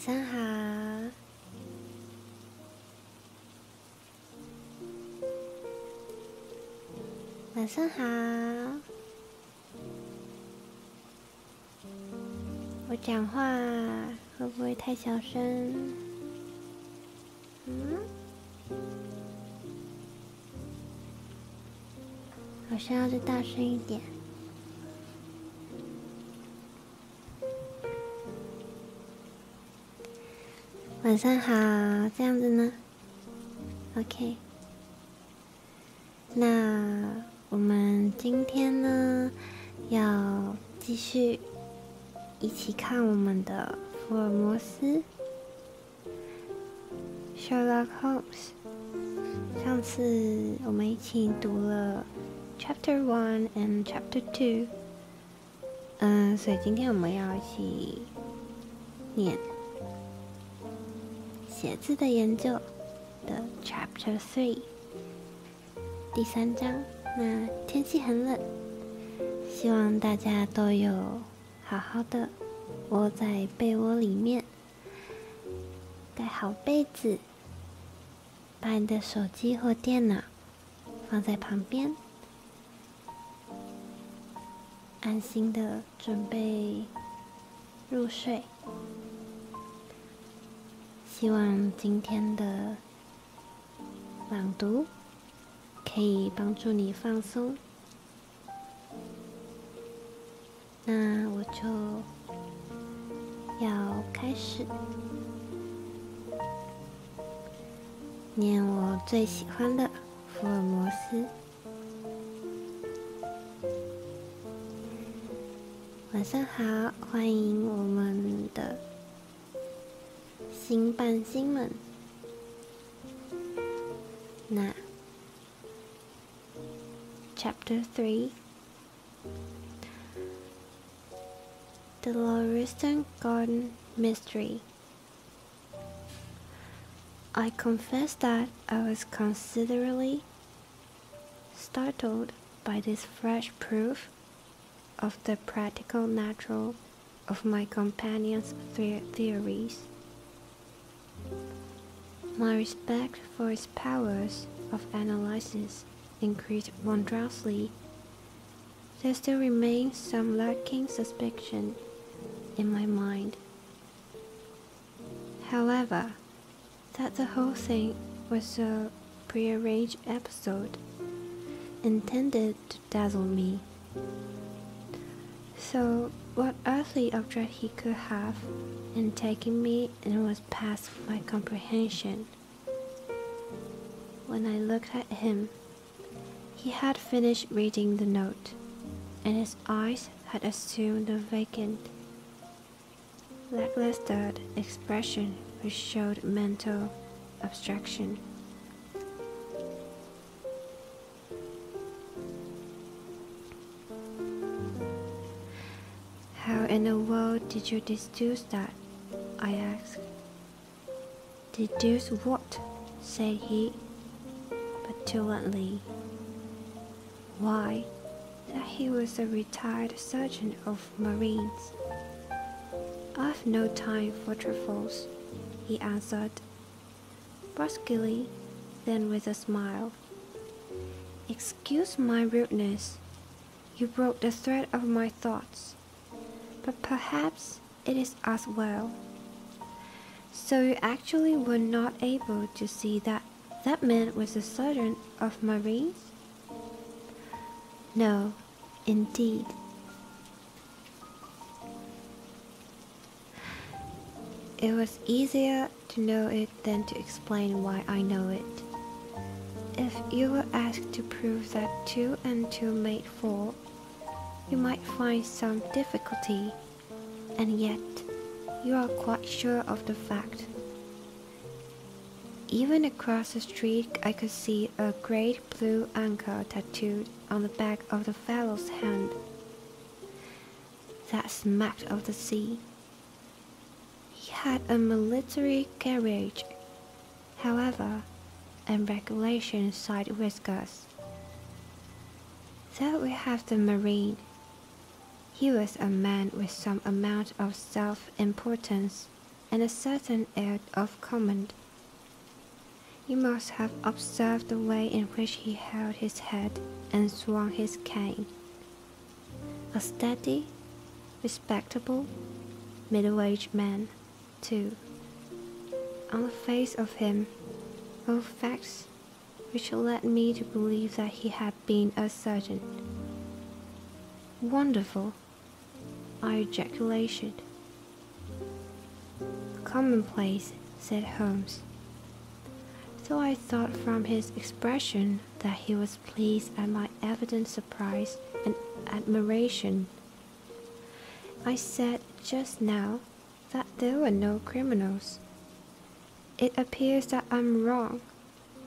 上好，晚上好。我讲话会不会太小声？好像要再大声一点。晚上好，这样子呢 ？OK。那我们今天呢，要继续一起看我们的福尔摩斯 Sherlock Holmes。上次我们一起读了 Chapter 1 and Chapter 2，所以今天我们要一起念写字的研究的 Chapter 3第3章。那天气很冷，希望大家都有好好的窝在被窝里面，盖好被子，把你的手机或电脑放在旁边，安心的准备入睡。希望今天的朗读可以帮助你放松。那我就要开始念我最喜欢的福尔摩斯。晚上好，欢迎我们的新伴星们。那 Chapter 3 The Lauriston Garden Mystery. I confess that I was considerably startled by this fresh proof of the practical nature of my companion's theories. My respect for his powers of analysis increased wondrously. There still remains some lurking suspicion in my mind, however, that the whole thing was a prearranged episode intended to dazzle me. So what earthly object he could have in taking me in was past my comprehension. When I looked at him, he had finished reading the note, and his eyes had assumed a vacant, lackluster expression which showed mental abstraction. How in the world did you deduce that? I asked. Deduce what? Said he, petulantly. Why, that he was a retired sergeant of marines. I've no time for trifles, he answered, brusquely, then with a smile. Excuse my rudeness. You broke the thread of my thoughts, but perhaps it is as well. So you actually were not able to see that that man was a sergeant of marines? No, indeed. It was easier to know it than to explain why I know it. If you were asked to prove that 2 and 2 made 4, you might find some difficulty, and yet you are quite sure of the fact. Even across the street I could see a great blue anchor tattooed on the back of the fellow's hand. That smacked of the sea. He had a military carriage, however, and regulation side whiskers. Then we have the Marine. He was a man with some amount of self-importance, and a certain air of command. You must have observed the way in which he held his head and swung his cane. A steady, respectable, middle-aged man, too. On the face of him, all facts which led me to believe that he had been a surgeon. Wonderful, I ejaculated. Commonplace, said Holmes. So I thought from his expression that he was pleased at my evident surprise and admiration. I said just now that there were no criminals. It appears that I'm wrong.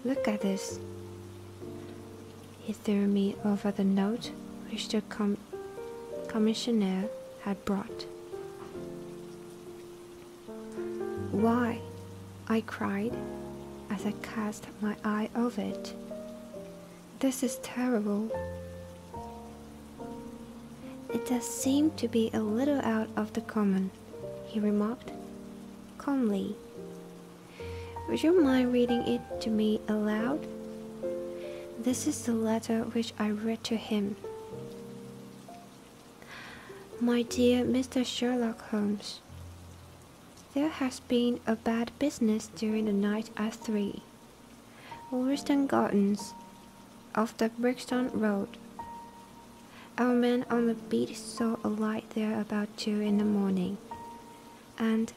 Look at this. He threw me over the note which the commissioner had brought. Why, I cried, as I cast my eye over it. This is terrible. It does seem to be a little out of the common, he remarked, calmly. Would you mind reading it to me aloud? This is the letter which I read to him. My dear Mr. Sherlock Holmes, there has been a bad business during the night at 3, Wolverston Gardens, off the Brixton Road. Our man on the beat saw a light there about 2 in the morning, and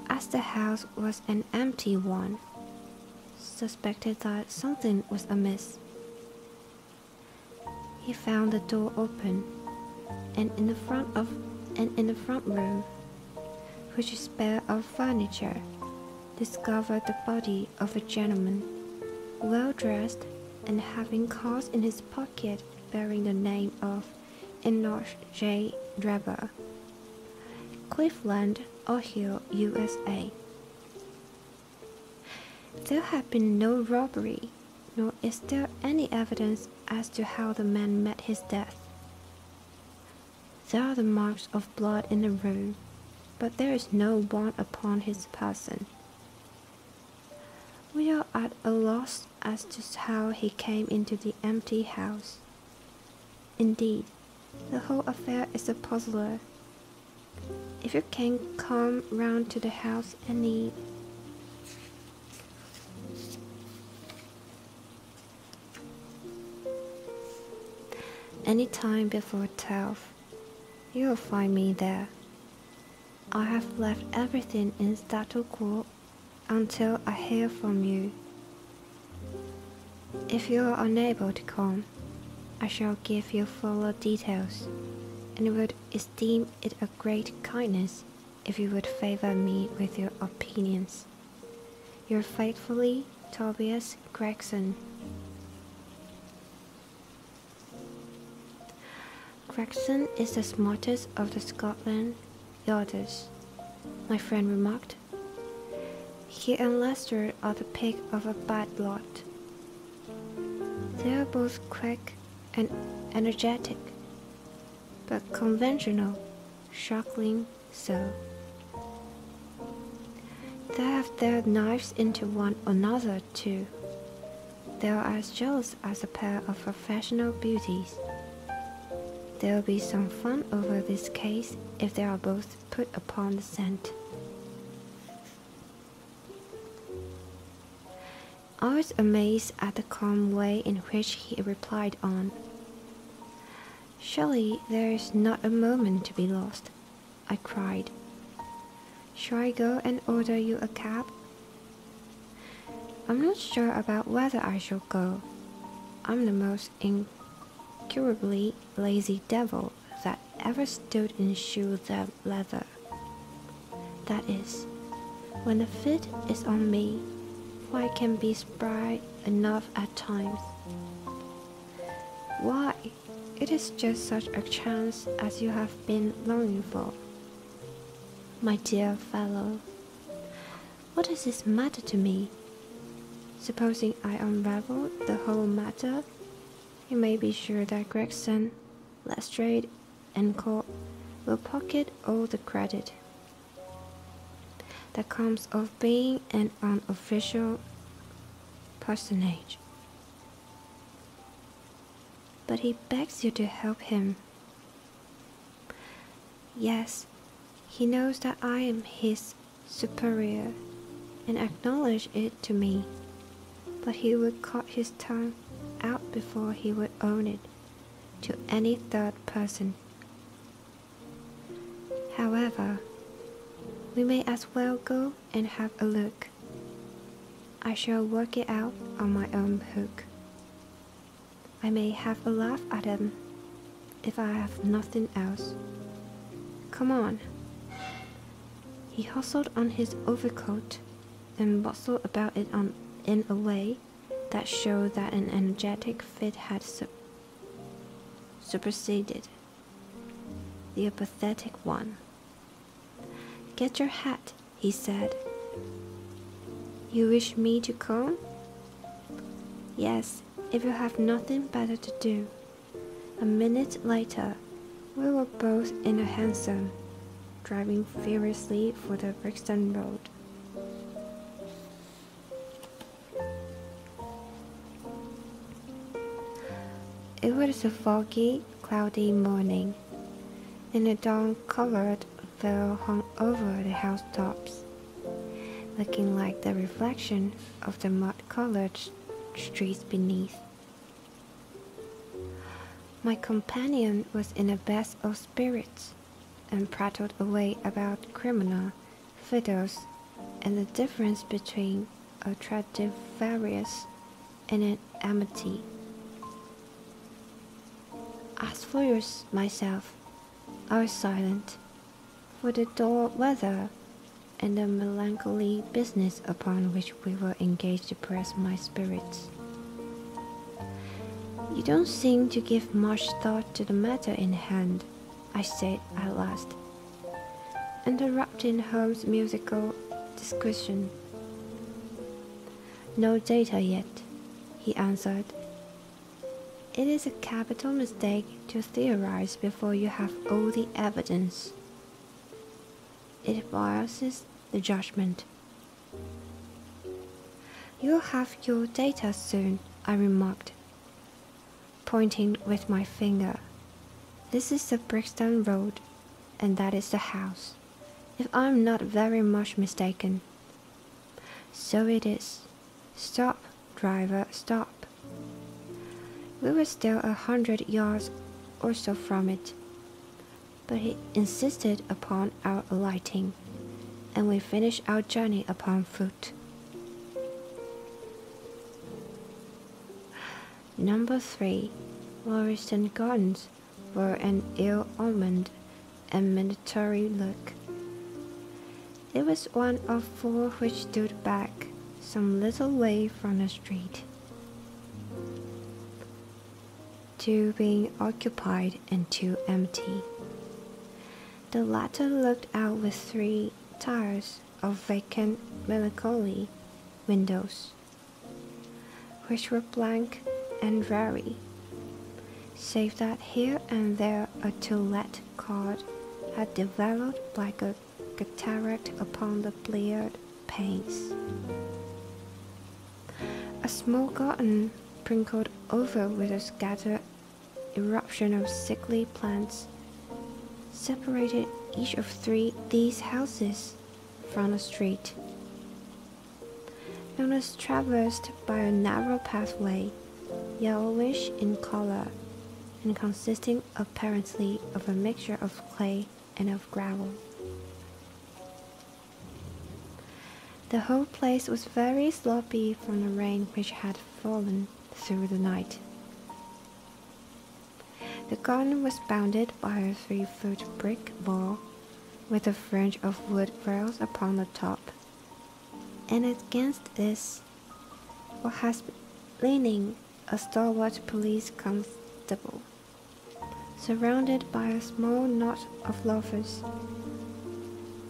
as the house was an empty one, suspected that something was amiss. He found the door open, and in the front room, which is bare of furniture, discovered the body of a gentleman, well dressed and having cards in his pocket bearing the name of Enoch J. Drebber, Cleveland, Ohio, USA. There had been no robbery, nor is there any evidence as to how the man met his death. There are the marks of blood in the room, but there is no one upon his person. We are at a loss as to how he came into the empty house. Indeed, the whole affair is a puzzler. If you can come round to the house any time before 12, you will find me there. I have left everything in statu quo until I hear from you. If you are unable to come, I shall give you fuller details, and would esteem it a great kindness if you would favor me with your opinions. Yours faithfully, Tobias Gregson. Gregson is the smartest of the Scotland Yarders, my friend remarked. He and Lester are the pick of a bad lot. They are both quick and energetic, but conventional, shockingly so. They have their knives into one another too. They are as jealous as a pair of professional beauties. There will be some fun over this case if they are both put upon the scent. I was amazed at the calm way in which he replied on. Surely there is not a moment to be lost, I cried. Shall I go and order you a cab? I'm not sure about whether I shall go. I'm the most incurably lazy devil that ever stood in shoe leather. That is, when the fit is on me, for I can be spry enough at times. Why, it is just such a chance as you have been longing for. My dear fellow, what does this matter to me? Supposing I unravel the whole matter, you may be sure that Gregson, Lestrade, and Co. will pocket all the credit. that comes of being an unofficial personage. But he begs you to help him. Yes, he knows that I am his superior and acknowledge it to me, but he would cut his tongue out before he would own it to any third person. However, we may as well go and have a look. I shall work it out on my own hook. I may have a laugh at him if I have nothing else. Come on. He hustled on his overcoat and bustled about it in a way that showed that an energetic fit had superseded the apathetic one. Get your hat, he said. You wish me to come? Yes, if you have nothing better to do. A minute later, we were both in a hansom, driving furiously for the Brixton Road. It was a foggy, cloudy morning, and a dawn-colored veil hung over the housetops, looking like the reflection of the mud-colored streets beneath. My companion was in the best of spirits, and prattled away about criminal fiddles and the difference between a Stradivarius and an Amati. As for myself, I was silent, for the dull weather and the melancholy business upon which we were engaged depressed my spirits. You don't seem to give much thought to the matter in hand, I said at last, interrupting Holmes' musical disquisition. No data yet, he answered. It is a capital mistake to theorize before you have all the evidence. It biases the judgment. You'll have your data soon, I remarked, pointing with my finger. This is the Brixton Road, and that is the house, if I'm not very much mistaken. So it is. Stop, driver, stop. We were still 100 yards or so from it, but he insisted upon our alighting, and we finished our journey upon foot. Number 3, Lauriston Gardens were an ill-omened and mandatory look. It was one of 4 which stood back some little way from the street, 2 being occupied and 2 empty. The latter looked out with 3 tiers of vacant melancholy windows, which were blank and dreary, save that here and there a to-let card had developed like a cataract upon the bleared panes. A small garden sprinkled over with a scattered eruption of sickly plants separated each of 3 these houses from the street, and was traversed by a narrow pathway, yellowish in color and consisting apparently of a mixture of clay and of gravel. The whole place was very sloppy from the rain which had fallen through the night. The garden was bounded by a 3-foot brick wall with a fringe of wood rails upon the top, and against this was leaning a stalwart police constable, surrounded by a small knot of loafers,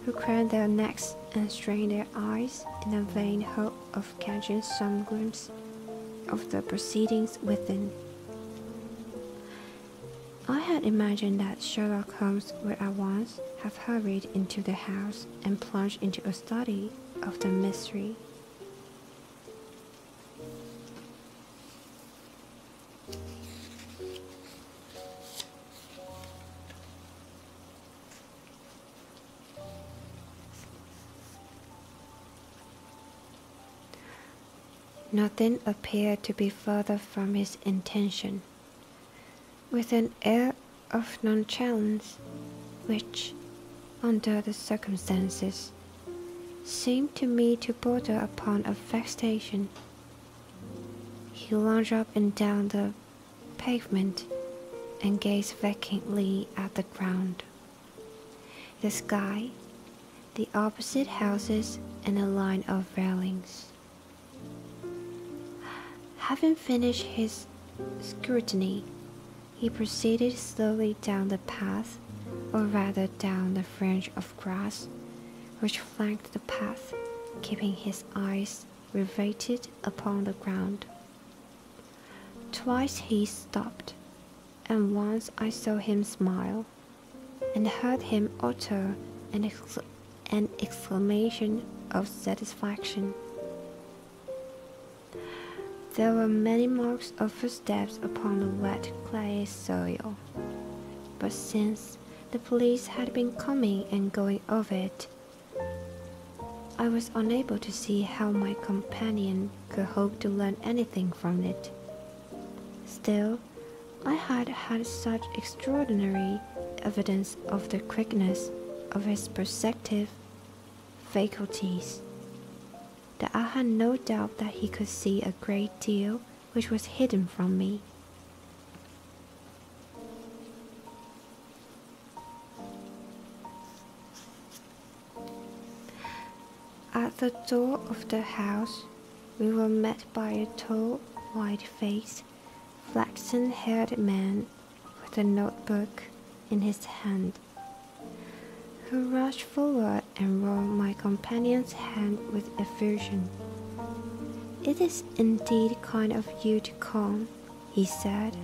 who craned their necks and strained their eyes in a vain hope of catching some glimpse of the proceedings within. I had imagined that Sherlock Holmes would at once have hurried into the house and plunged into a study of the mystery. Nothing appeared to be further from his intention. With an air of nonchalance, which, under the circumstances, seemed to me to border upon affectation, he lounged up and down the pavement and gazed vacantly at the ground, the sky, the opposite houses, and a line of railings. Having finished his scrutiny, he proceeded slowly down the path, or rather down the fringe of grass which flanked the path, keeping his eyes riveted upon the ground. Twice he stopped, and once I saw him smile, and heard him utter an exclamation of satisfaction. There were many marks of footsteps upon the wet clay soil, but since the police had been coming and going over it, I was unable to see how my companion could hope to learn anything from it. Still, I had had such extraordinary evidence of the quickness of his perceptive faculties that I had no doubt that he could see a great deal which was hidden from me. At the door of the house, we were met by a tall, white-faced, flaxen-haired man with a notebook in his hand, who rushed forward and wrung my companion's hand with effusion. "It is indeed kind of you to come," he said.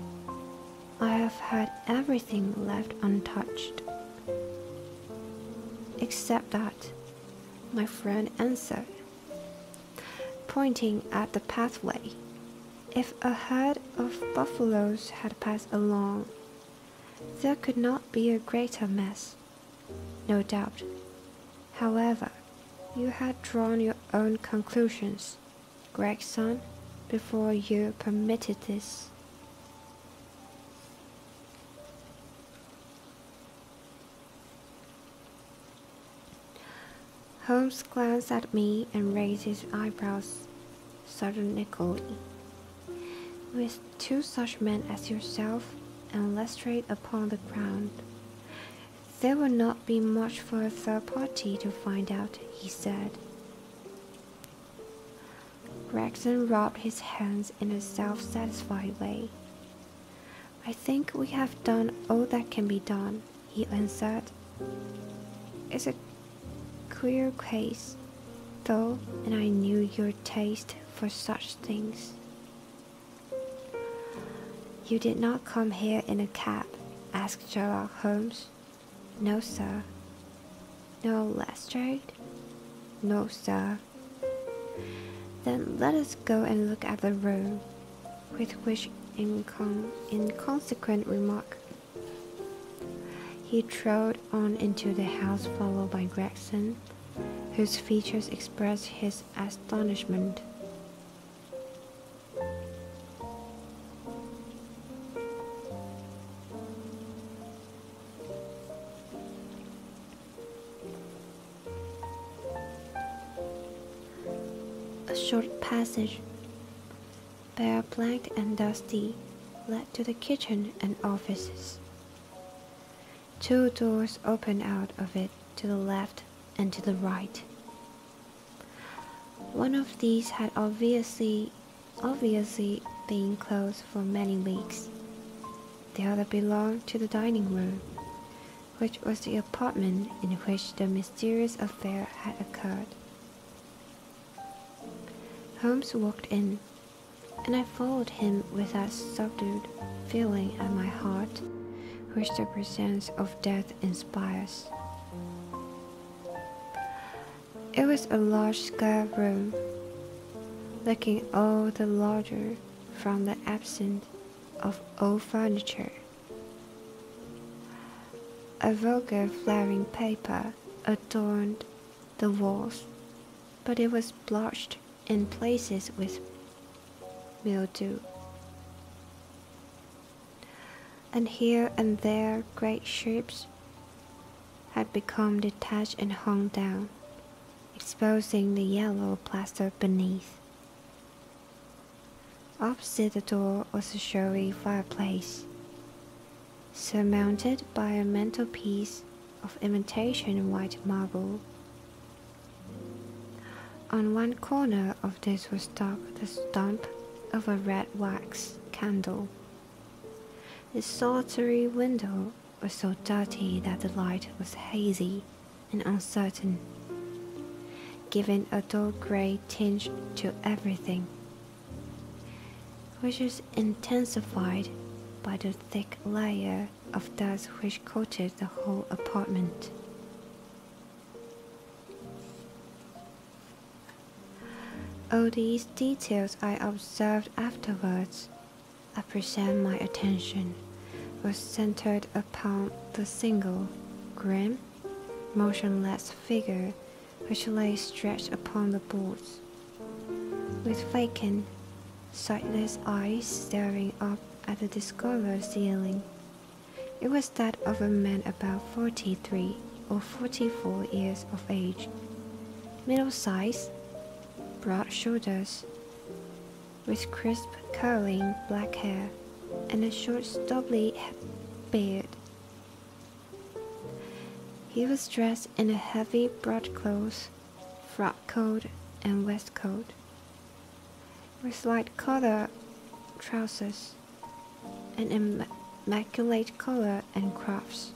"I have had everything left untouched." "Except that," my friend answered, pointing at the pathway. "If a herd of buffaloes had passed along, there could not be a greater mess, no doubt. However, you had drawn your own conclusions, Gregson, before you permitted this." Holmes glanced at me and raised his eyebrows sardonically. "With two such men as yourself and Lestrade upon the ground, there will not be much for a third party to find out," he said. Gregson rubbed his hands in a self-satisfied way. "I think we have done all that can be done," he answered. "It's a queer case, though, and I knew your taste for such things." "You did not come here in a cab?" asked Sherlock Holmes. "No, sir." "No Lestrade?" "No, sir." "Then let us go and look at the room," with which inconsequent remark he trod on into the house, followed by Gregson, whose features expressed his astonishment. A short passage, bare, blank, and dusty, led to the kitchen and offices. Two doors opened out of it to the left and to the right. One of these had obviously been closed for many weeks. The other belonged to the dining room, which was the apartment in which the mysterious affair had occurred. Holmes walked in, and I followed him with that subdued feeling at my heart which the presence of death inspires. It was a large square room, looking all the larger from the absence of old furniture. A vulgar flaring paper adorned the walls, but it was blotched in places with mildew. And here and there great strips had become detached and hung down, exposing the yellow plaster beneath. Opposite the door was a showy fireplace, surmounted by a mantelpiece of imitation white marble. On one corner of this was stuck the stump of a red wax candle. The solitary window was so dirty that the light was hazy and uncertain, giving a dull grey tinge to everything, which was intensified by the thick layer of dust which coated the whole apartment. All these details I observed afterwards. I present my attention was centered upon the single, grim, motionless figure which lay stretched upon the boards, with vacant, sightless eyes staring up at the discolored ceiling. It was that of a man about 43 or 44 years of age, middle-sized, broad shoulders, with crisp curling black hair and a short stubbly beard. He was dressed in a heavy broadcloth frock coat and waistcoat, with light collar trousers, and immaculate collar and cuffs.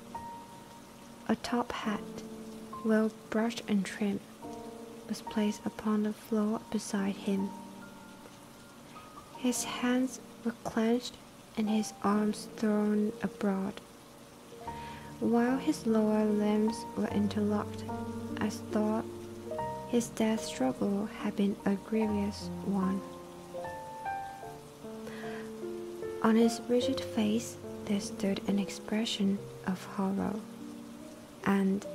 A top hat, well brushed and trimmed, was placed upon the floor beside him. His hands were clenched and his arms thrown abroad, while his lower limbs were interlocked, as though his death struggle had been a grievous one. On his rigid face there stood an expression of horror, and,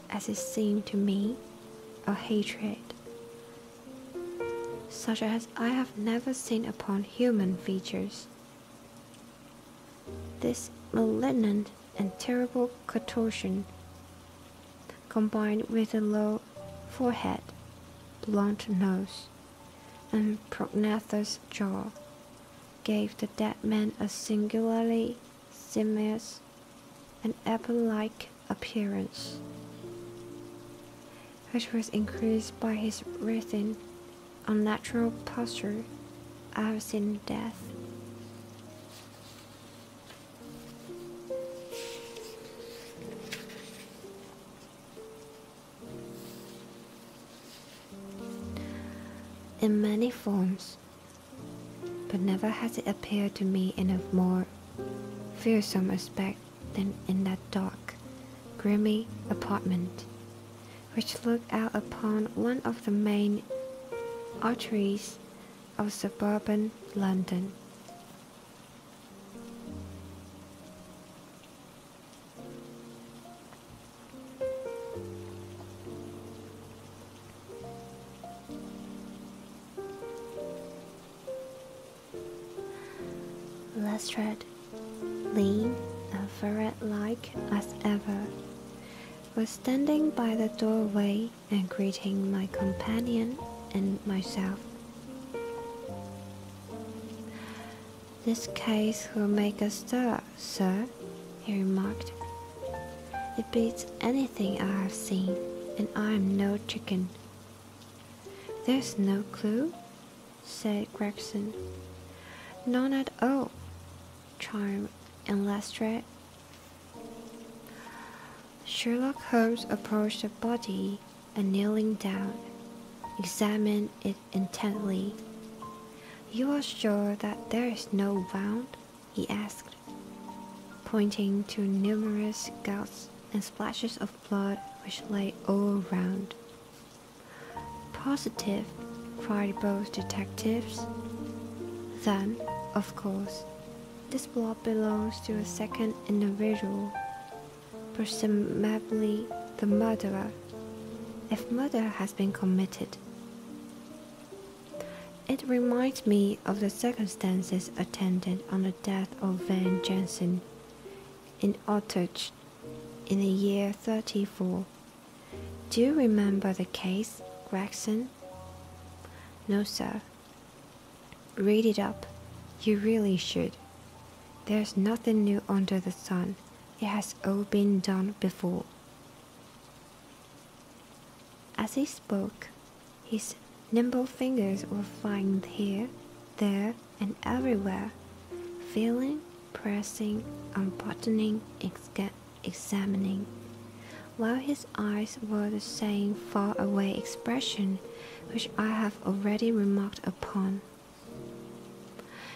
as it seemed to me, a hatred, such as I have never seen upon human features. This malignant and terrible contortion, combined with a low forehead, blunt nose, and prognathous jaw, gave the dead man a singularly simious and apple-like appearance, which was increased by his writhing, unnatural posture I have seen death. In many forms, but never has it appeared to me in a more fearsome aspect than in that dark, grimy apartment, which looked out upon one of the main arteries of suburban London. Lestrade, lean and ferret-like as ever, was standing by the doorway and greeting my companion and myself. "This case will make a stir, sir," he remarked. "It beats anything I have seen, and I am no chicken." "There's no clue?" said Gregson. "None at all," chimed in Lestrade. Sherlock Holmes approached the body and, kneeling down, examined it intently. "You are sure that there is no wound?" he asked, pointing to numerous gouts and splashes of blood which lay all around. "Positive," cried both detectives. "Then, of course, this blood belongs to a second individual, presumably the murderer, if murder has been committed. It reminds me of the circumstances attendant on the death of Van Jensen in Utrecht in the year 34. Do you remember the case, Gregson?" "No, sir." "Read it up. You really should. There's nothing new under the sun. It has all been done before." As he spoke, his nimble fingers were flying here, there, and everywhere, feeling, pressing, unbuttoning, examining, while his eyes wore the same far-away expression which I have already remarked upon.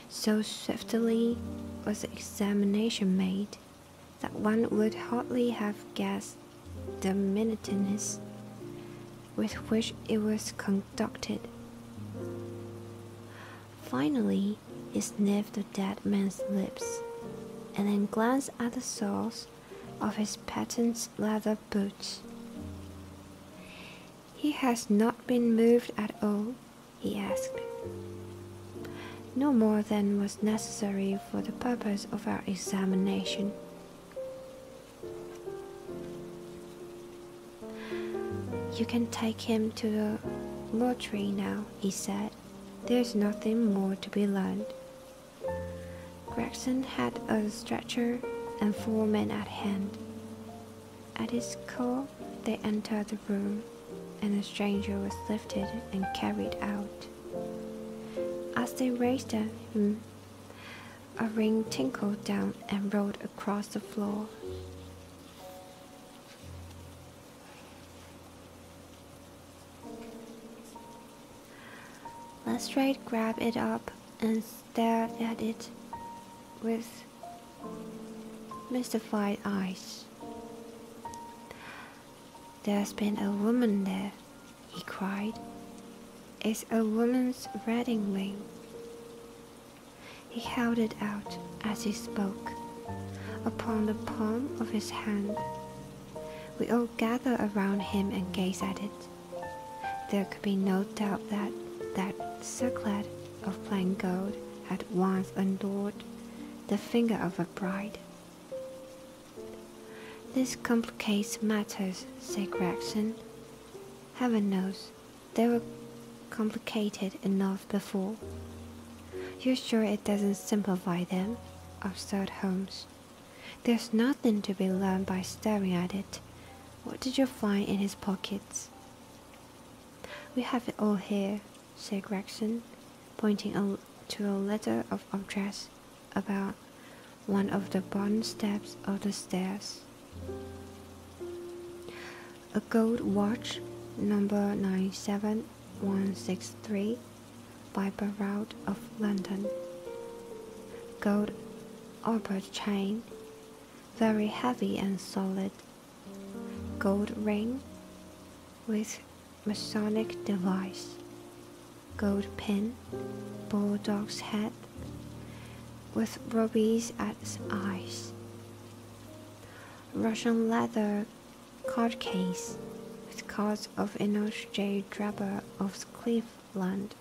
So swiftly was the examination made, that one would hardly have guessed the minuteness with which it was conducted. Finally, he sniffed the dead man's lips, and then glanced at the soles of his patent leather boots. "He has not been moved at all?" he asked. "No more than was necessary for the purpose of our examination." "You can take him to the mortuary now," he said. "There's nothing more to be learned." Gregson had a stretcher and 4 men at hand. At his call, they entered the room, and the stranger was lifted and carried out. As they raised him, a ring tinkled down and rolled across the floor. Lestrade grabbed it up and stared at it with mystified eyes. "There's been a woman there," he cried. "It's a woman's wedding ring." He held it out as he spoke, upon the palm of his hand. We all gathered around him and gazed at it. There could be no doubt that that circlet of plain gold had once adorned the finger of a bride. "This complicates matters," said Gregson. "Heaven knows, they were complicated enough before." "You're sure it doesn't simplify them?" observed Holmes. "There's nothing to be learned by staring at it. What did you find in his pockets?" "We have it all here," said Gregson, pointing to a litter of objects about one of the bottom steps of the stairs. A gold watch, number 97163, by Barraud of London. Gold Albert chain, very heavy and solid. Gold ring with Masonic device. Gold pin, bulldog's head, with rubies at its eyes. Russian leather card case with cards of Enoch J. Draper of Cleveland,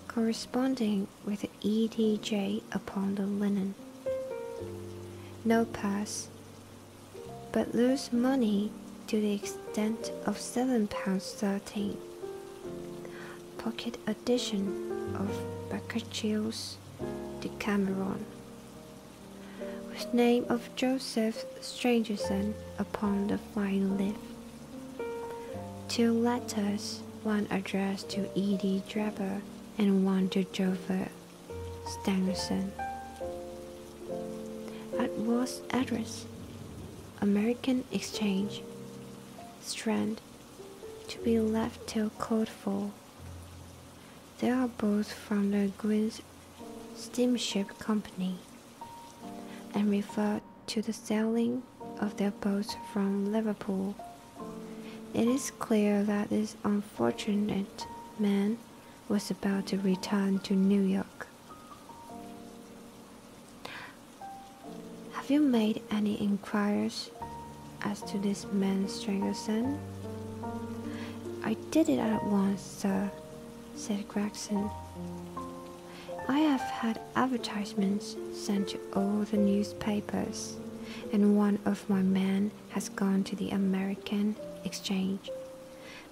corresponding with the EDJ upon the linen. No purse, but loose money to the extent of £7.13. Pocket edition of Beccaccio's Decameron, with name of Joseph Strangerson upon the fine leaf. 2 letters, one addressed to E.D. Draper and one to Joseph Stangerson. At Ross' address, American Exchange, Strand, to be left till called for. They are both from the Gwyn's Steamship Company. and referred to the sailing of their boats from Liverpool. It is clear that this unfortunate man was about to return to New York. Have you made any inquiries as to this man's stranger's son? I did it at once, sir, said Gregson. I have had advertisements sent to all the newspapers, and one of my men has gone to the American Exchange,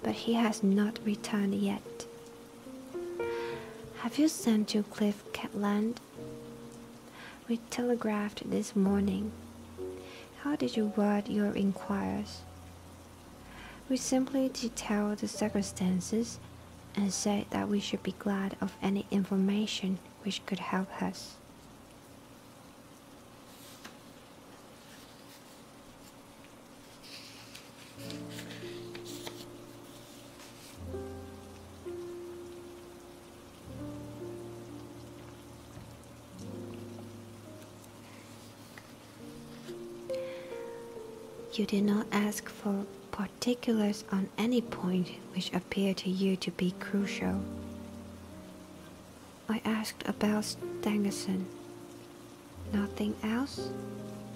but he has not returned yet. Have you sent to Cliff Catland? We telegraphed this morning. How did you word your inquiries? We simply detailed the circumstances and said that we should be glad of any information which could help us. You did not ask for particulars on any point which appeared to you to be crucial. I asked about Stangerson. Nothing else?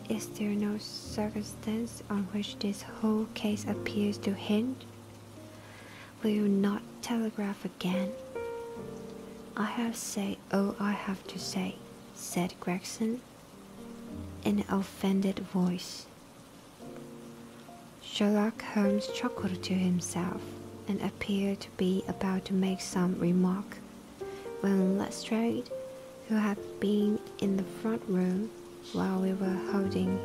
Is there no circumstance on which this whole case appears to hinge? Will you not telegraph again? I have said all I have to say, said Gregson, in an offended voice. Sherlock Holmes chuckled to himself and appeared to be about to make some remark when Lestrade, who had been in the front room while we were holding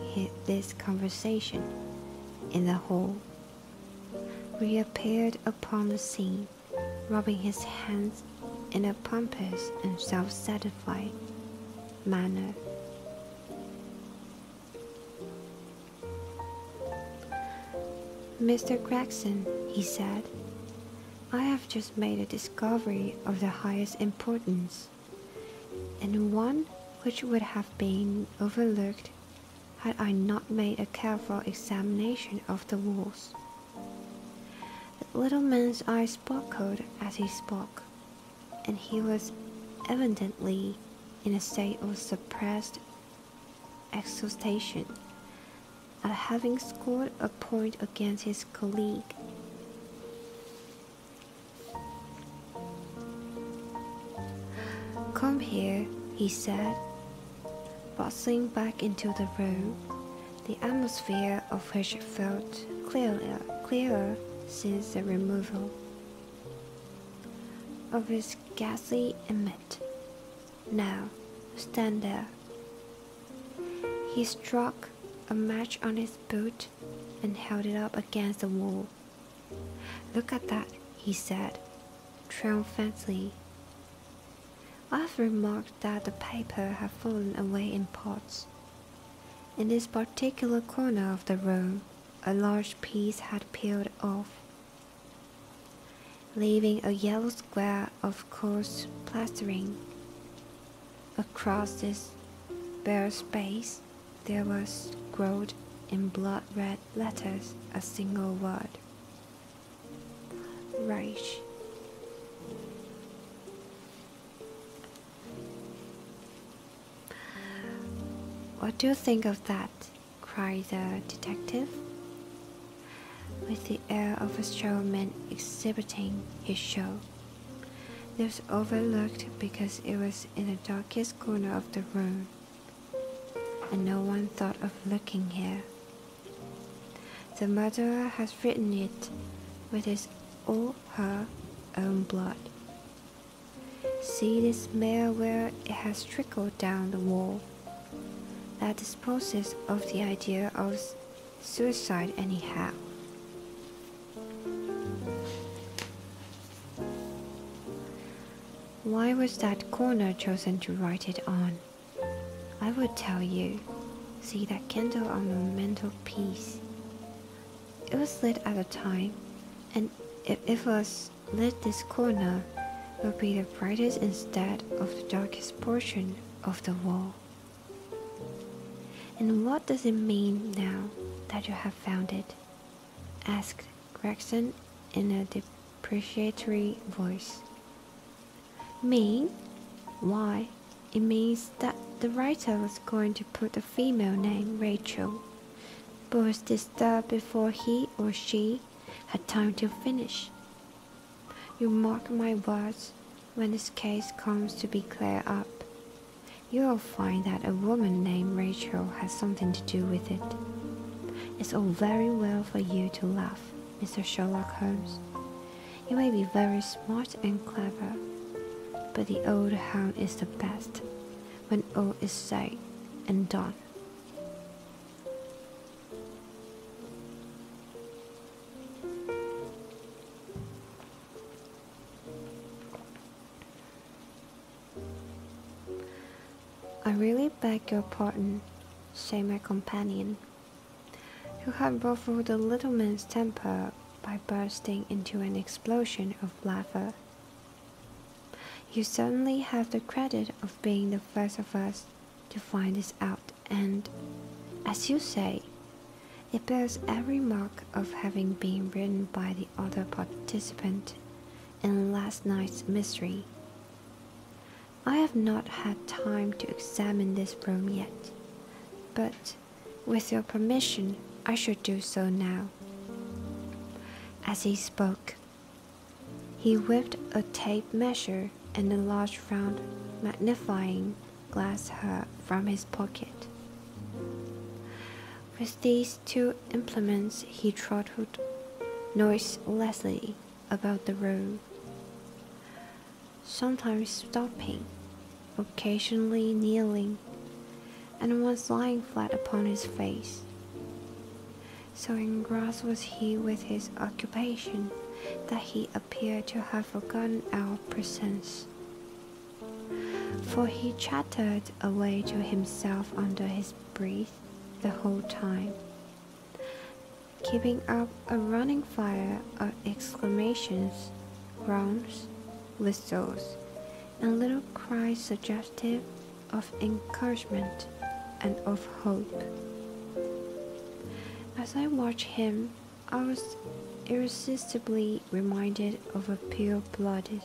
this conversation in the hall, reappeared upon the scene, rubbing his hands in a pompous and self-satisfied manner. Mr. Gregson, he said, I have just made a discovery of the highest importance, and one which would have been overlooked had I not made a careful examination of the walls. The little man's eyes sparkled as he spoke, and he was evidently in a state of suppressed exultation at having scored a point against his colleague. Come here, he said, bustling back into the room, the atmosphere of which felt clearer since the removal of his ghastly image. Now, stand there. He struck a match on his boot and held it up against the wall. Look at that, he said, triumphantly. I've remarked that the paper had fallen away in parts. In this particular corner of the room, a large piece had peeled off, leaving a yellow square of coarse plastering. Across this bare space, there was scrawled in blood-red letters a single word: Reich. What do you think of that? Cried the detective, with the air of a showman exhibiting his show. It was overlooked because it was in the darkest corner of the room, and no one thought of looking here. The murderer has written it with his or her own blood. See this smear where it has trickled down the wall? That disposes of the idea of suicide anyhow. Why was that corner chosen to write it on? I would tell you. See that candle on the mantelpiece? It was lit at the time, and if it was lit, this corner would be the brightest instead of the darkest portion of the wall. And what does it mean now that you have found it? Asked Gregson in a depreciatory voice. Mean? Why, it means that the writer was going to put a female name Rachel, but was disturbed before he or she had time to finish. You mark my words, when this case comes to be cleared up, you will find that a woman named Rachel has something to do with it. It's all very well for you to laugh, Mr. Sherlock Holmes. You may be very smart and clever, but the old hound is the best when all is said and done. I really beg your pardon, said my companion, who had ruffled the little man's temper by bursting into an explosion of laughter. You certainly have the credit of being the first of us to find this out, and, as you say, it bears every mark of having been written by the other participant in last night's mystery. I have not had time to examine this room yet, but, with your permission, I should do so now. As he spoke, he whipped a tape measure and a large round magnifying glass from his pocket. With these two implements he trotted noiselessly about the room, sometimes stopping, occasionally kneeling, and once lying flat upon his face. So engrossed was he with his occupation that he appeared to have forgotten our presence, for he chattered away to himself under his breath the whole time, keeping up a running fire of exclamations, groans, whistles, and little cries suggestive of encouragement and of hope. As I watched him, I was irresistibly reminded of a pure-blooded,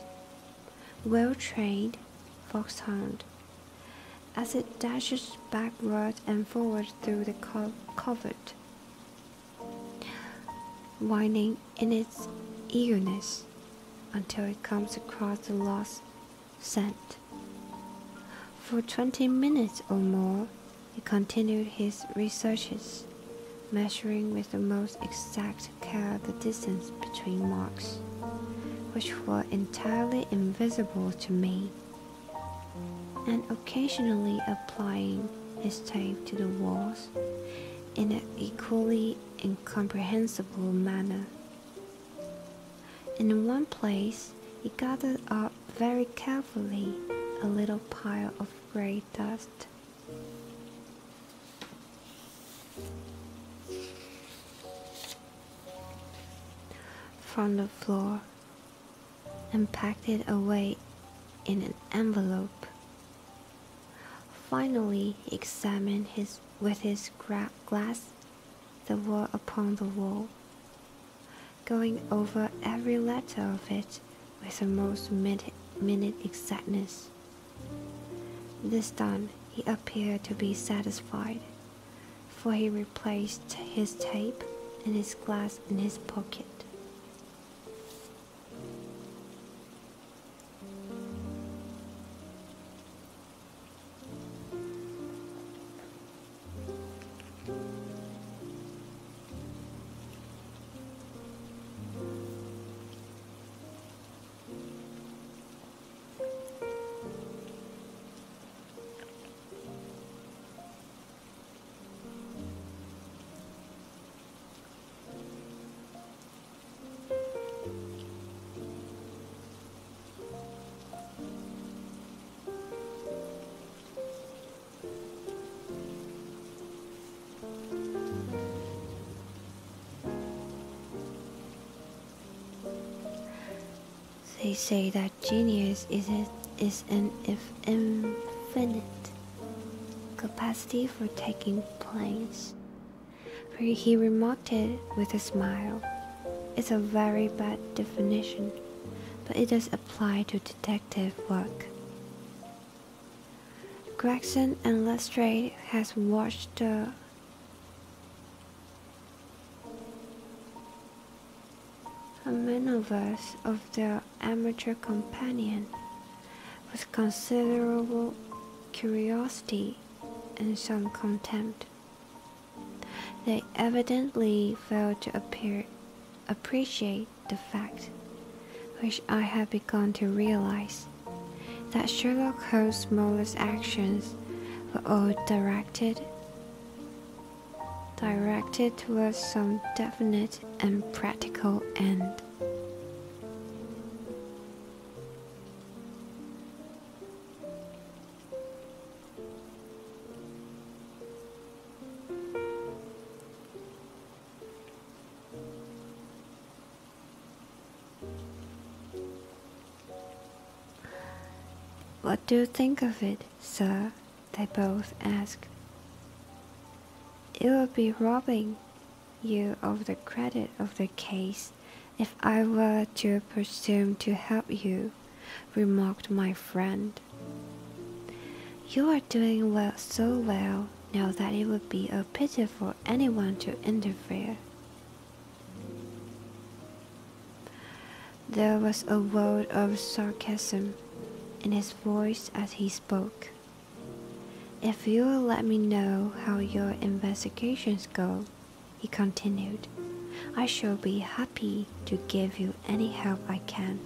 well-trained foxhound as it dashes backward and forward through the covert, whining in its eagerness until it comes across the lost scent. For 20 minutes or more, he continued his researches, measuring with the most exact care the distance between marks, which were entirely invisible to me, and occasionally applying his tape to the walls in an equally incomprehensible manner. In one place, he gathered up very carefully a little pile of grey dust. From the floor, and packed it away in an envelope. Finally, he examined with his glass the word upon the wall, going over every letter of it with the most minute exactness. This done, he appeared to be satisfied, for he replaced his tape and his glass in his pocket. They say that genius is an infinite capacity for taking planes, for he remarked it with a smile. It's a very bad definition, but it does apply to detective work. Gregson and Lestrade has watched the maneuvers of their amateur companion with considerable curiosity and some contempt. They evidently failed to appreciate the fact, which I have begun to realize, that Sherlock Holmes' smallest actions were all directed towards some definite and practical end. What do you think of it, sir? They both asked. It would be robbing you of the credit of the case if I were to presume to help you, remarked my friend. You are doing so well now that it would be a pity for anyone to interfere. There was a world of sarcasm in his voice as he spoke. If you will let me know how your investigations go, he continued, I shall be happy to give you any help I can.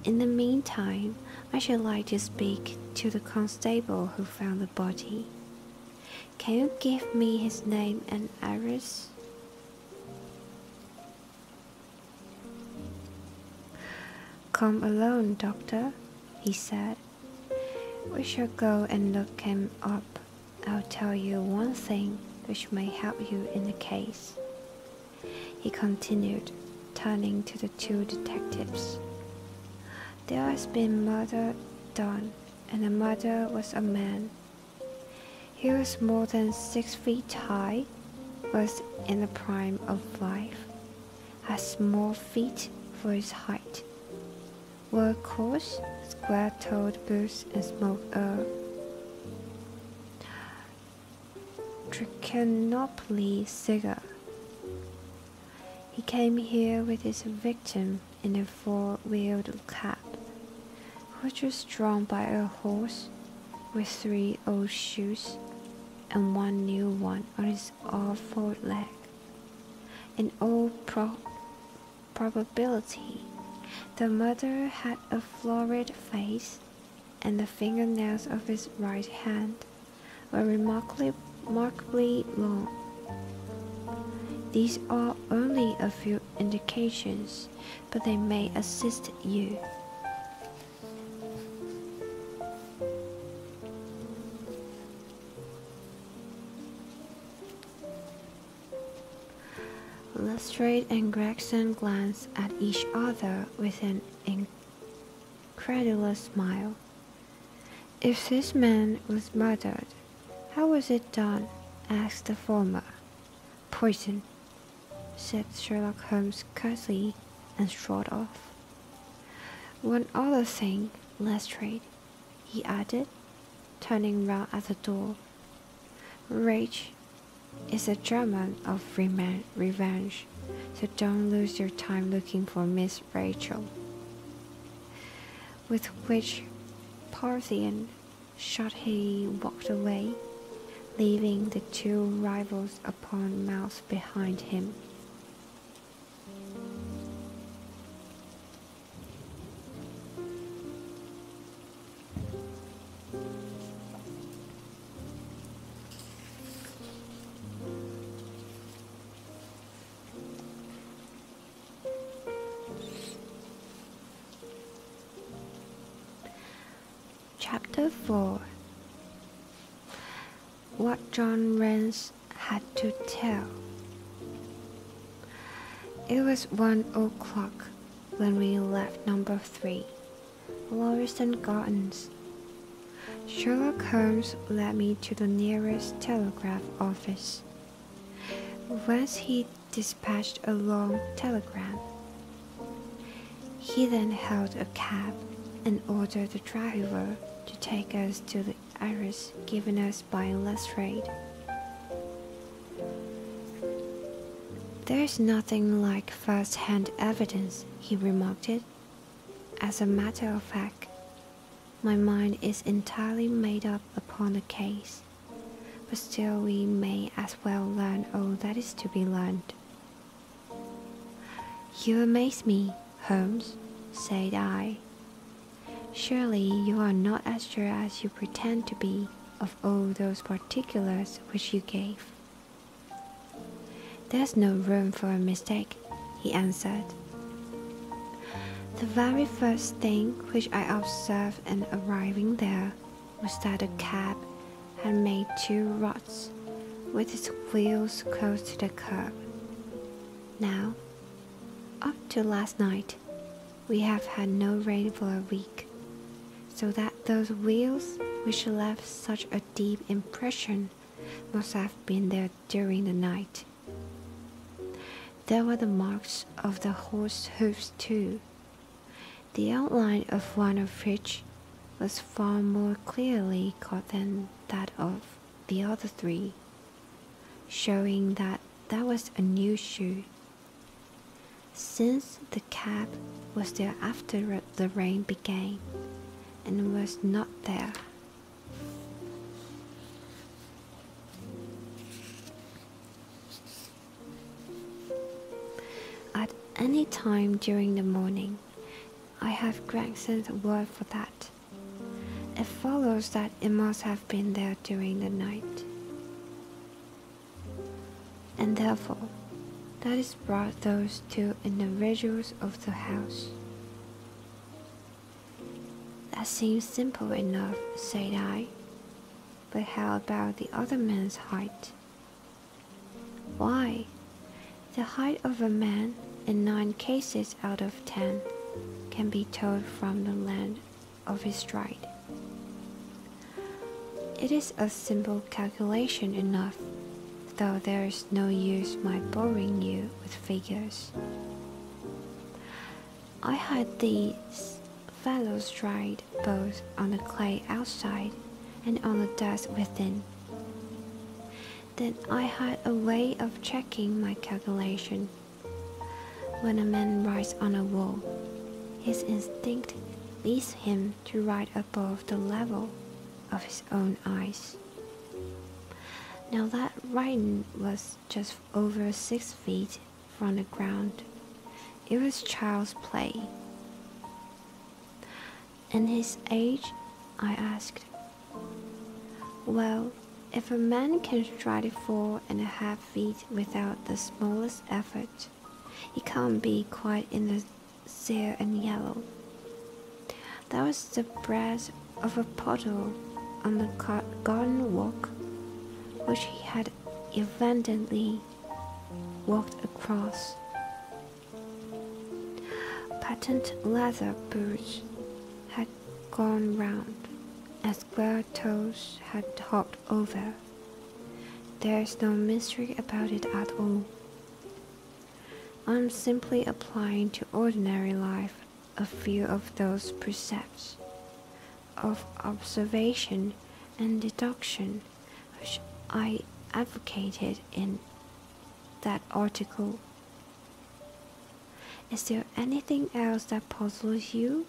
In the meantime, I should like to speak to the constable who found the body. Can you give me his name and address? Come alone, doctor, he said. We shall go and look him up. I'll tell you one thing which may help you in the case, he continued, turning to the two detectives. There has been murder done, and the murderer was a man. He was more than 6 feet high, was in the prime of life, had small feet for his height, wore coarse, square-toed boots and smoked a trichinopoly cigar. He came here with his victim in a 4-wheeled cab, which was drawn by a horse with 3 old shoes and 1 new one on his off-forward leg. In all probability, the murderer had a florid face, and the fingernails of his right hand were remarkably long. These are only a few indications, but they may assist you. Lestrade and Gregson glanced at each other with an incredulous smile. If this man was murdered, how was it done? Asked the former. Poison, said Sherlock Holmes curtly, and strode off. One other thing, Lestrade, he added, turning round at the door. Rage is a German of revenge, so don't lose your time looking for Miss Rachel. With which Parthian shot he walked away, leaving the two rivals upon mouths behind him. Chapter 4. What John Rance had to tell. It was 1 o'clock when we left number 3, Lauriston Gardens. Sherlock Holmes led me to the nearest telegraph office, whence he dispatched a long telegram. He then hailed a cab and ordered the driver to take us to the address given us by Lestrade. "There's nothing like first-hand evidence," he remarked. "As a matter of fact, my mind is entirely made up upon the case, but still we may as well learn all that is to be learned." "You amaze me, Holmes," said I. "Surely you are not as sure as you pretend to be of all those particulars which you gave." "There's no room for a mistake," he answered. "The very first thing which I observed on arriving there was that the cab had made 2 ruts, with its wheels close to the curb. Now, up to last night, we have had no rain for a week, so that those wheels which left such a deep impression must have been there during the night. There were the marks of the horse hoofs too, the outline of one of which was far more clearly caught than that of the other 3, showing that was a new shoe, since the cab was there after the rain began, and was not there." At any time during the morning, I have Gregson's word for that. It follows that it must have been there during the night, and therefore that is brought those 2 individuals of the house. "That seems simple enough," said I. "But how about the other man's height?" "Why, the height of a man, in 9 cases out of 10, can be told from the length of his stride." "It is a simple calculation enough, though there is no use my boring you with figures. I had these fellows stride both on the clay outside and on the dust within. Then I had a way of checking my calculation. When a man rides on a wall, his instinct leads him to ride above the level of his own eyes. Now that riding was just over 6 feet from the ground. It was child's play." "And his age?" I asked. "Well, if a man can stride 4.5 feet without the smallest effort, he can't be quite in the sere and yellow. That was the breadth of a puddle on the garden walk, which he had evidently walked across. Patent leather boots had gone round, and square toes had hopped over. There's no mystery about it at all. I'm simply applying to ordinary life a few of those precepts of observation and deduction which I advocated in that article. Is there anything else that puzzles you?"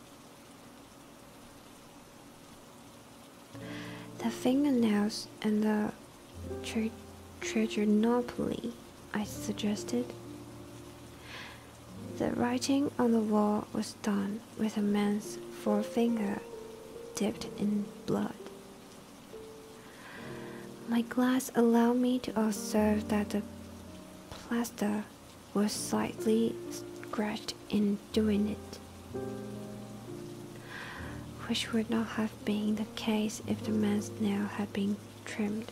"The fingernails and the trigonometry," I suggested. "The writing on the wall was done with a man's forefinger dipped in blood. My glass allowed me to observe that the plaster was slightly scratched in doing it, which would not have been the case if the man's nail had been trimmed.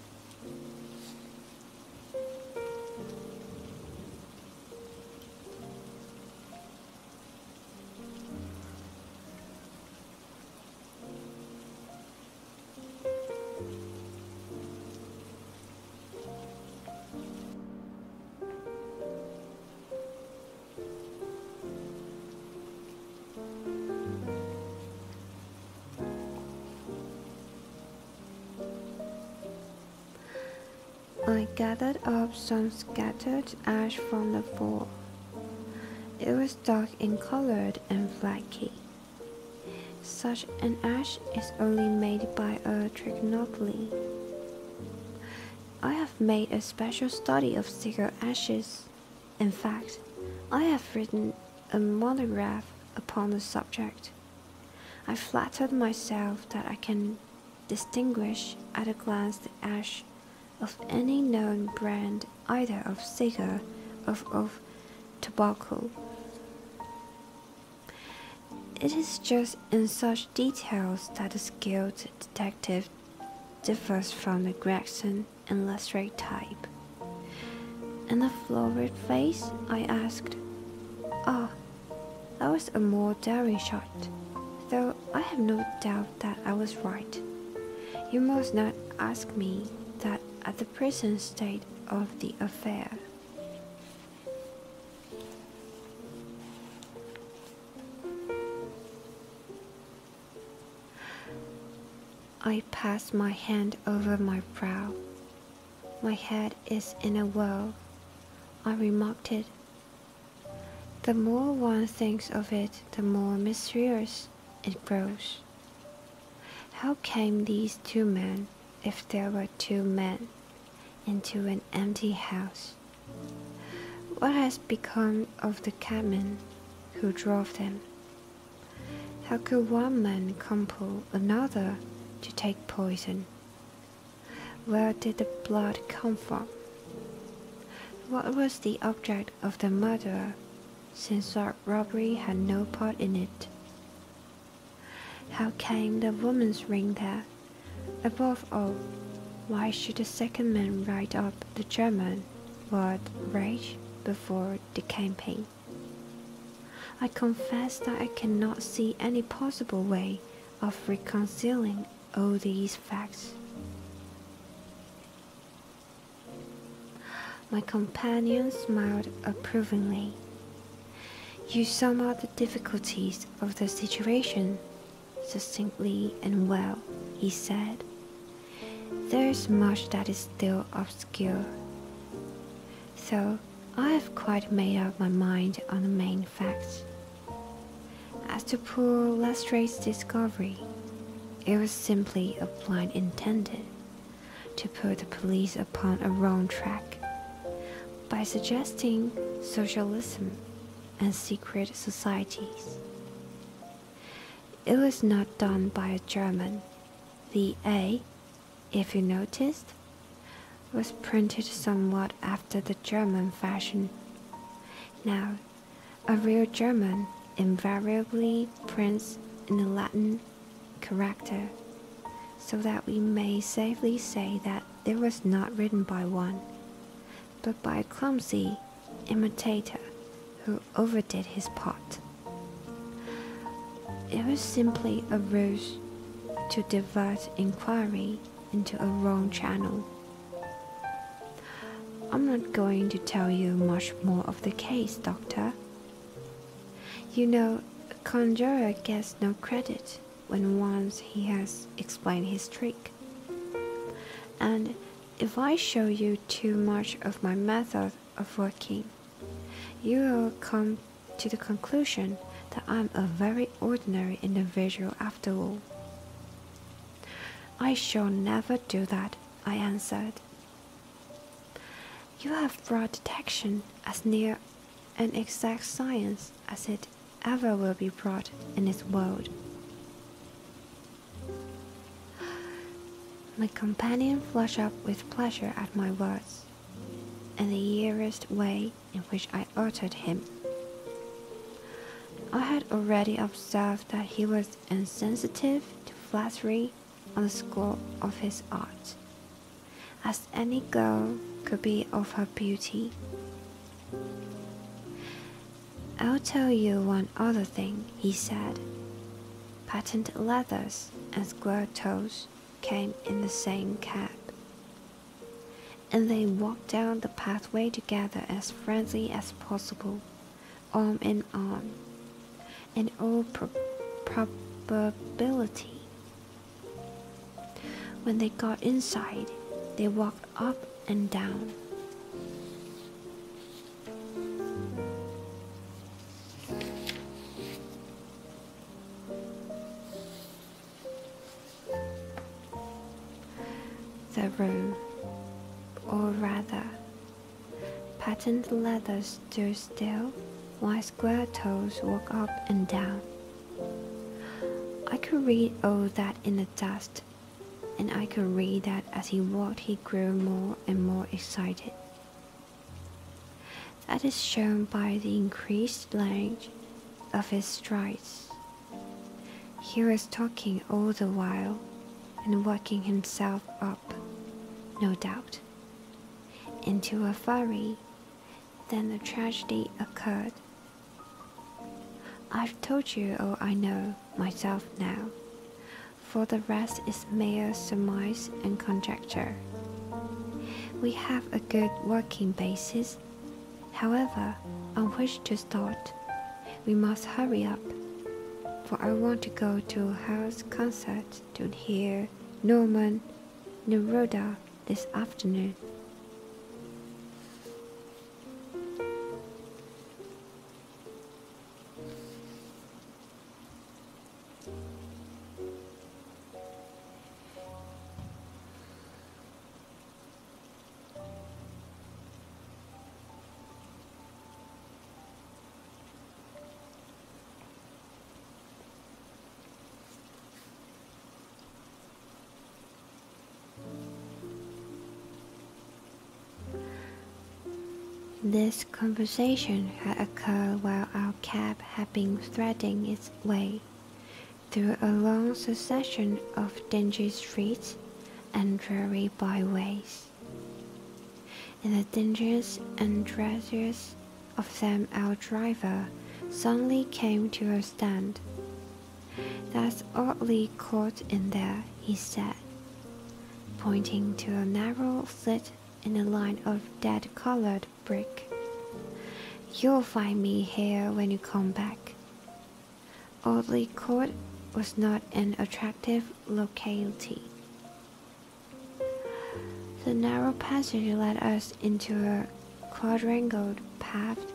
I gathered up some scattered ash from the floor. It was dark in color and flaky. Such an ash is only made by a trichinopoly. I have made a special study of cigarette ashes. In fact, I have written a monograph upon the subject. I flattered myself that I can distinguish at a glance the ash of any known brand, either of cigar or of tobacco. It is just in such details that the skilled detective differs from the Gregson and Lestrade type. In a florid face, I asked, "Ah, that was a more daring shot, though I have no doubt that I was right. You must not ask me that at the present state of the affair." I passed my hand over my brow. My head is in a whirl. I remarked it. The more one thinks of it, the more mysterious it grows. How came these two men, if there were two men, into an empty house? What has become of the cabman who drove them? How could one man compel another to take poison? Where did the blood come from? What was the object of the murderer, since that robbery had no part in it? How came the woman's ring there? Above all, why should the second man write up the German word rage before the campaign? I confess that I cannot see any possible way of reconciling all these facts. My companion smiled approvingly. "You sum up the difficulties of the situation succinctly and well," he said. "There is much that is still obscure, though I have quite made up my mind on the main facts. As to poor Lestrade's discovery, it was simply a blind intended to put the police upon a wrong track by suggesting socialism and secret societies. It was not done by a German. The A, if you noticed, was printed somewhat after the German fashion. Now, a real German invariably prints in the Latin character, so that we may safely say that it was not written by one, but by a clumsy imitator who overdid his part. It was simply a ruse to divert inquiry into a wrong channel. I'm not going to tell you much more of the case, Doctor. You know, a conjurer gets no credit when once he has explained his trick. And if I show you too much of my method of working, you will come to the conclusion that I'm a very ordinary individual after all." "I shall never do that," I answered. "You have brought detection as near an exact science as it ever will be brought in this world." My companion flushed up with pleasure at my words, and the earnest way in which I uttered him. I had already observed that he was insensitive to flattery on the score of his art, as any girl could be of her beauty. "I'll tell you one other thing," he said. "Patent leathers and square toes came in the same cab, and they walked down the pathway together as friendly as possible, arm in arm. In all probability, when they got inside, they walked up and down. The room, or rather, patent leather stood still while square toes walked up and down. I could read all that in the dust, and I could read that as he walked he grew more and more excited. That is shown by the increased length of his strides. He was talking all the while, and working himself up, no doubt, into a fury. Then the tragedy occurred. I've told you all I know myself now, for the rest is mere surmise and conjecture. We have a good working basis, however, on which to start. We must hurry up, for I want to go to a house concert to hear Norman Neruda this afternoon. This conversation had occurred while our cab had been threading its way through a long succession of dingy streets and dreary byways. In the dingiest and dreariest of them our driver suddenly came to a stand. "That's oddly caught in there," he said, pointing to a narrow slit in a line of dead-colored brick. "You'll find me here when you come back." Oddly Court was not an attractive locality. The narrow passage led us into a quadrangle paved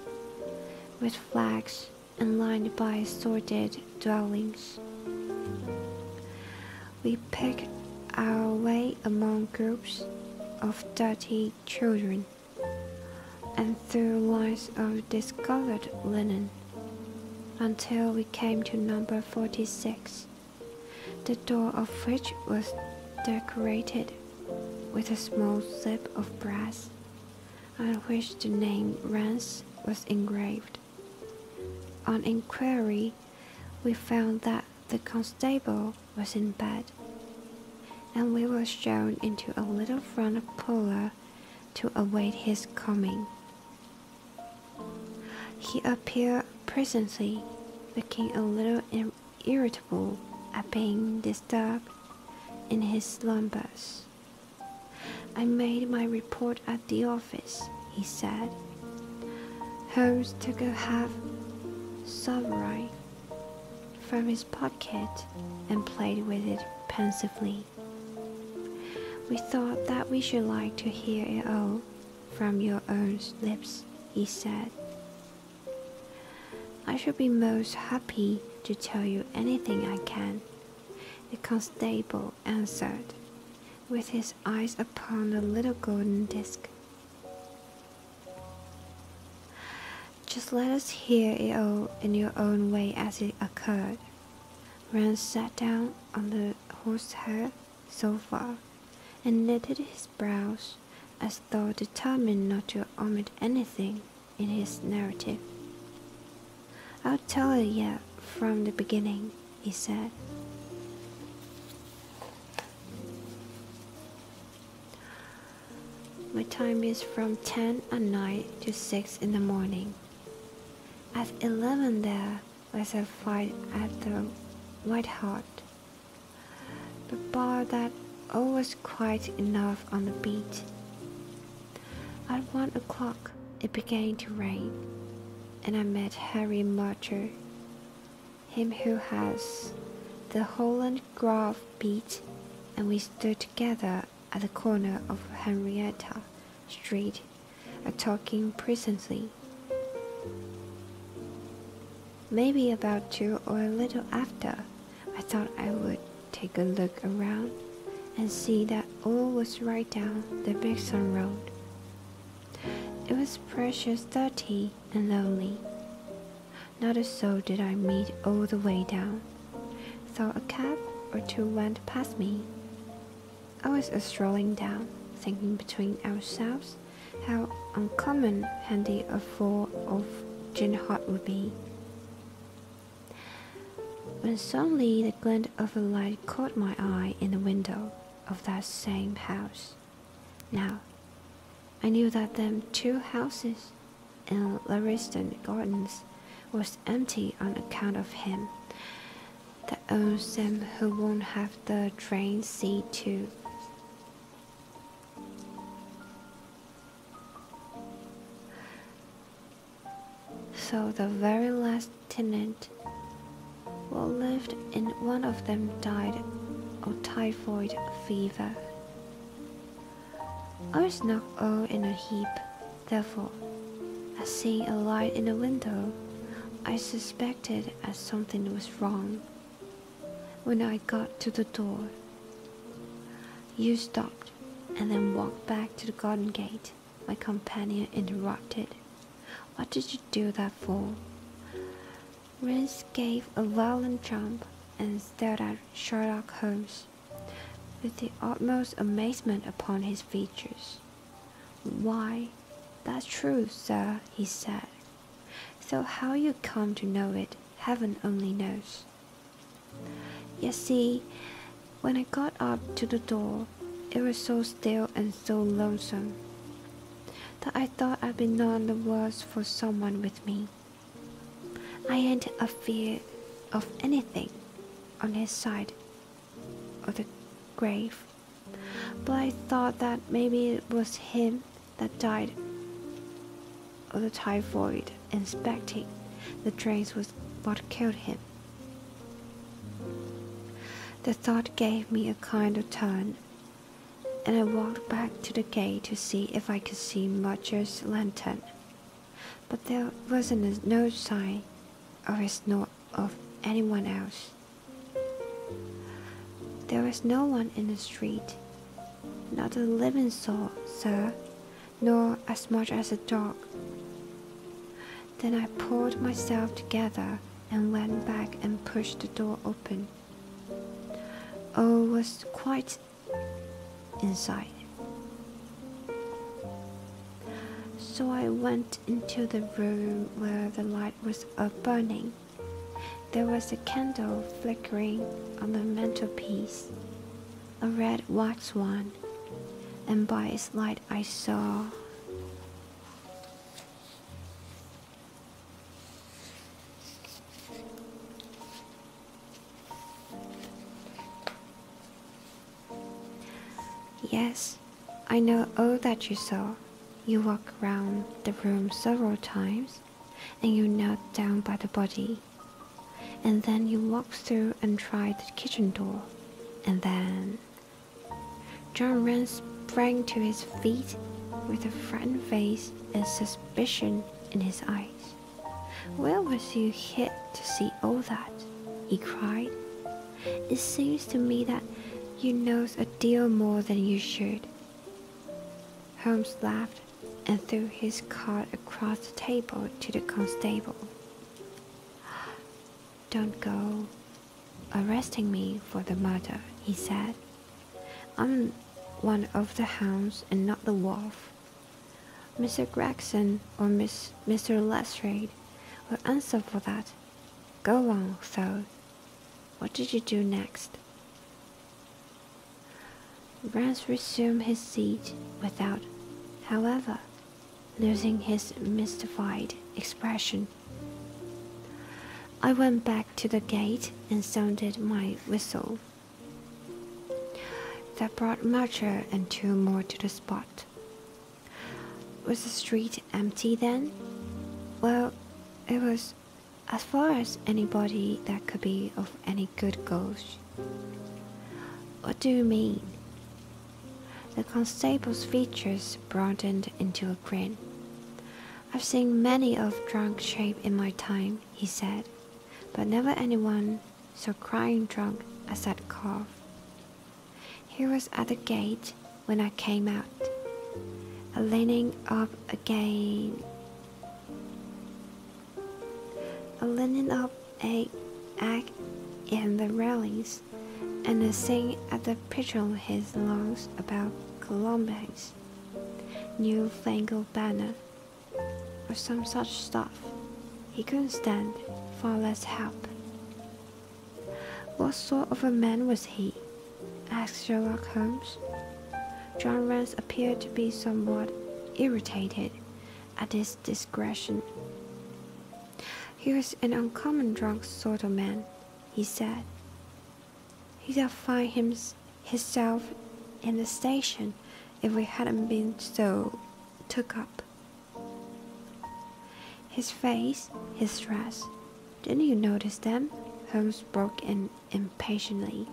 with flags and lined by sordid dwellings. We picked our way among groups of dirty children and through lines of discolored linen until we came to number 46, the door of which was decorated with a small slip of brass on which the name Rance was engraved. On inquiry, we found that the constable was in bed, and we were shown into a little front parlour to await his coming. He appeared presently, looking a little irritable at being disturbed in his slumbers. "I made my report at the office," he said. Holmes took a half-sovereign from his pocket and played with it pensively. "We thought that we should like to hear it all from your own lips," he said. "I should be most happy to tell you anything I can," the constable answered, with his eyes upon the little golden disc. "Just let us hear it all in your own way as it occurred." Rance sat down on the horsehair sofa and knitted his brows as though determined not to omit anything in his narrative. "I'll tell it yet from the beginning," he said. "My time is from 10 at night to 6 in the morning. At 11 there was a fight at the White Hart, but bar that all was quiet enough on the beat. At 1 o'clock it began to rain, and I met Harry Marcher, him who has the Holland Grove beat, and we stood together at the corner of Henrietta street are talking presently. Maybe about 2 or a little after, I thought I would take a look around and see that all was right down the big sun road. It was precious dirty and lonely. Not a soul did I meet all the way down, though a cab or 2 went past me. I was strolling down, thinking between ourselves how uncommon handy a full of gin hot would be, when suddenly the glint of a light caught my eye in the window of that same house. Now, I knew that them 2 houses in Larriston Gardens was empty on account of him that owns them, who won't have the drain see to. So the very last tenant who lived in one of them died of typhoid fever. I was knocked all in a heap, therefore, at seeing a light in the window, I suspected that something was wrong. When I got to the door, you stopped and then walked back to the garden gate. My companion interrupted. What did you do that for? Rance gave a violent jump and stared at Sherlock Holmes with the utmost amazement upon his features. Why, that's true, sir, he said. So how you come to know it, heaven only knows. You see, when I got up to the door, it was so still and so lonesome that I thought I'd be none the worse for someone with me. I ain't afeard of anything on his side of the grave, but I thought that maybe it was him that died of the typhoid, and suspecting the drains was what killed him. The thought gave me a kind of turn, and I walked back to the gate to see if I could see Mudger's lantern, but there wasn't no sign of his nor of anyone else. There was no one in the street, not a living soul, sir, nor as much as a dog. Then I pulled myself together and went back and pushed the door open. All was quiet inside. So I went into the room where the light was burning. There was a candle flickering on the mantelpiece, a red wax one, and by its light I saw Yes, I know all that you saw. You walked around the room several times, and you knelt down by the body. And then you walked through and tried the kitchen door. And then John Rance sprang to his feet with a frightened face and suspicion in his eyes. Where was you hid to see all that? He cried. It seems to me that you know a deal more than you should. Holmes laughed and threw his card across the table to the constable. Don't go arresting me for the murder, he said. I'm one of the hounds and not the wolf. Mr. Gregson or Mr. Lestrade will answer for that. Go on, though. What did you do next? Rance resumed his seat without, however, losing his mystified expression. I went back to the gate and sounded my whistle. That brought Mudger and 2 more to the spot. Was the street empty then? Well, it was as far as anybody that could be of any good goes. What do you mean? The constable's features broadened into a grin. "I've seen many of drunk shape in my time," he said, "but never anyone so crying drunk as that calf." He was at the gate when I came out, leaning up in the railings, and a sing at the pitch of his lungs about Columbines, new fangled banner, or some such stuff. He couldn't stand, far less help. "What sort of a man was he?" asked Sherlock Holmes. John Rance appeared to be somewhat irritated at his digression. "He was an uncommon drunk sort of man," he said. "He'd have found himself in the station if we hadn't been so took up. His face, his dress, didn't you notice them?" Holmes broke in impatiently.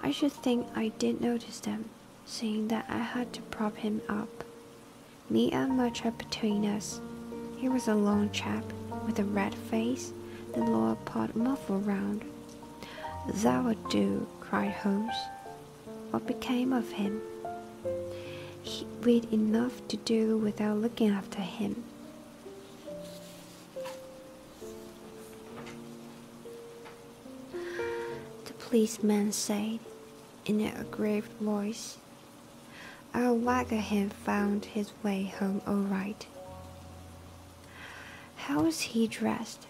"I should think I did notice them, seeing that I had to prop him up. Me and Murchard between us. He was a long chap, with a red face, the lower part muffled round." "That would do," cried Holmes. "What became of him?" "We'd enough to do without looking after him." The policeman said, in an aggrieved voice. "Our wagon found his way home all right." "How was he dressed?"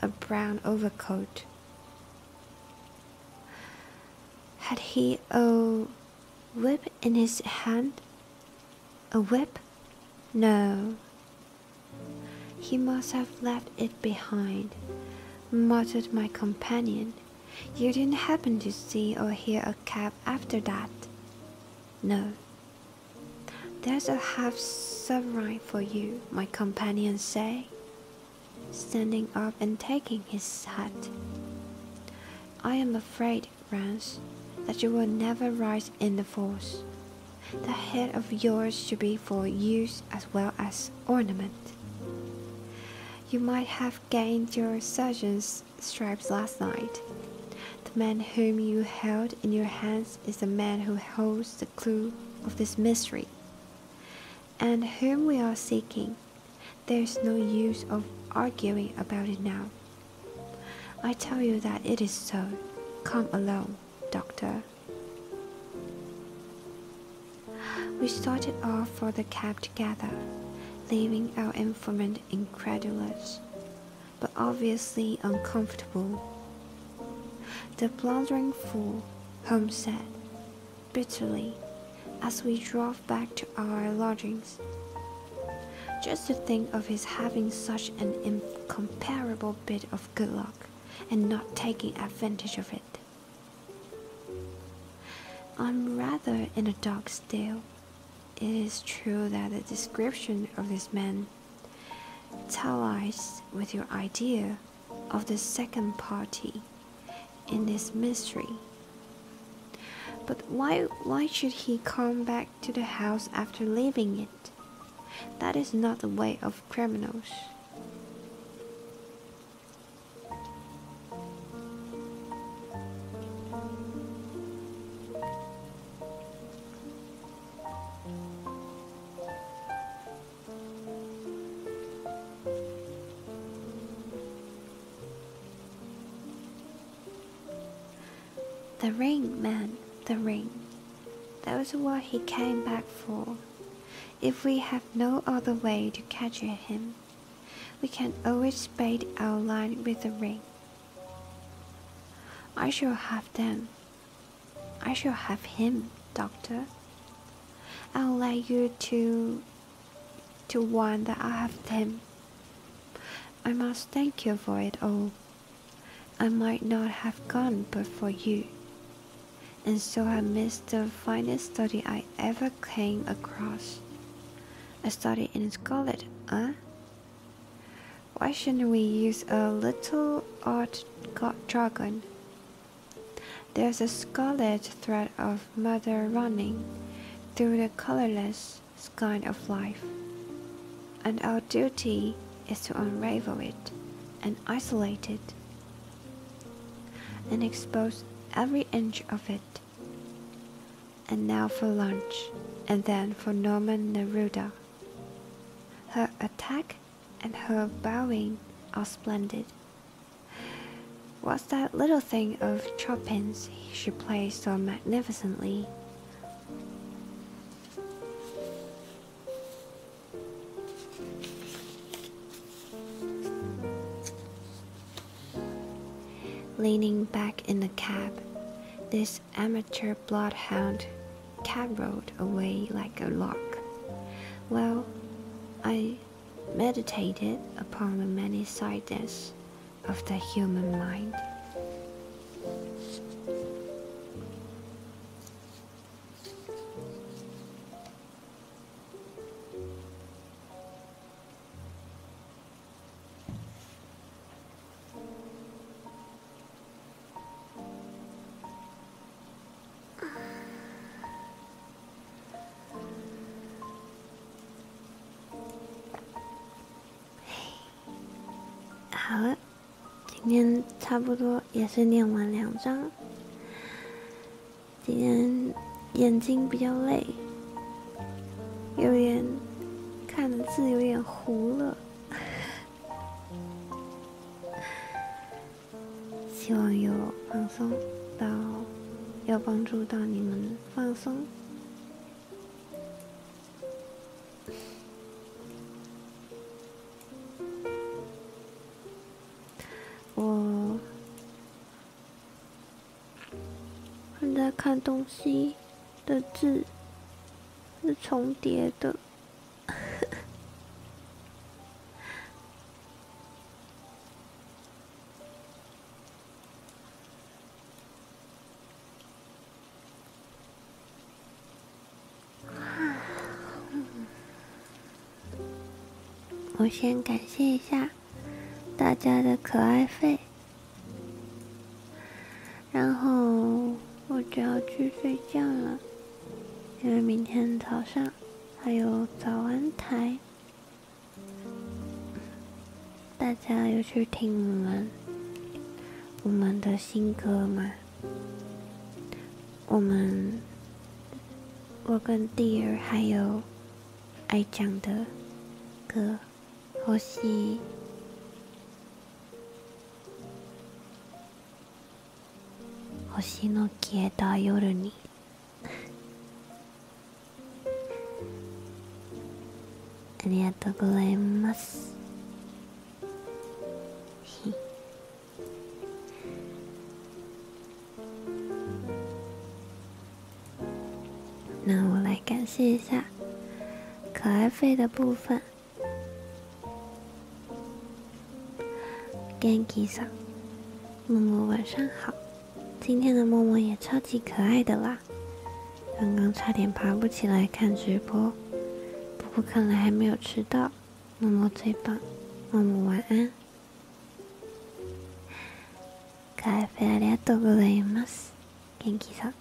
"A brown overcoat." "Had he a whip in his hand?" "A whip? No. He must have left it behind," muttered my companion. "You didn't happen to see or hear a cab after that?" "No." "There's a half-sovereign for you," my companion said, standing up and taking his hat. "I am afraid, Rance, that you will never rise in the force. That head of yours should be for use as well as ornament. You might have gained your sergeant's stripes last night. The man whom you held in your hands is the man who holds the clue of this mystery, and whom we are seeking. There is no use of arguing about it now. I tell you that it is so. Come along, Doctor." We started off for the cab together, leaving our informant incredulous, but obviously uncomfortable. "The blundering fool," Holmes said, bitterly, as we drove back to our lodgings. "Just to think of his having such an incomparable bit of good luck, and not taking advantage of it." "I'm rather in the dark still. It is true that the description of this man tallies with your idea of the second party in this mystery. But why should he come back to the house after leaving it? That is not the way of criminals." "The ring, man, the ring. That was what he came back for. If we have no other way to capture him, we can always bait our line with the ring." "I shall have them. I shall have him, Doctor. I'll let you to one that I have him. I must thank you for it all. I might not have gone but for you. And so I missed the finest study I ever came across. A study in scarlet, eh? Why shouldn't we use a little art jargon? There's a scarlet thread of mother running through the colorless skein of life, and our duty is to unravel it and isolate it, and expose every inch of it. And now for lunch, and then for Norman Neruda. Her attack and her bowing are splendid. What's that little thing of Chopin's she plays so magnificently? Leaning back in the cab, this amateur bloodhound carolled away like a lark. Well, I meditated upon the many-sidedness of the human mind.好了，今天差不多也是念完2章。今天眼睛比较累，有点看的字有点糊了，希望有放松到，有帮助到你们放松。我正在看东西的字是重叠的，我先感谢一下大家的可爱费，然后我就要去睡觉了，因为明天早上还有早安台。大家有去听我们的新歌吗？我跟弟儿还有爱讲的歌，星の消えた夜にありがとうございます。那我来感谢一下可爱费的部分。元気さん，默默晚上好。今天的默默也超级可爱的啦，刚刚差点爬不起来看直播，不过看来还没有迟到。默默最棒，默默晚安。可愛费ありがとうございます。元気さん，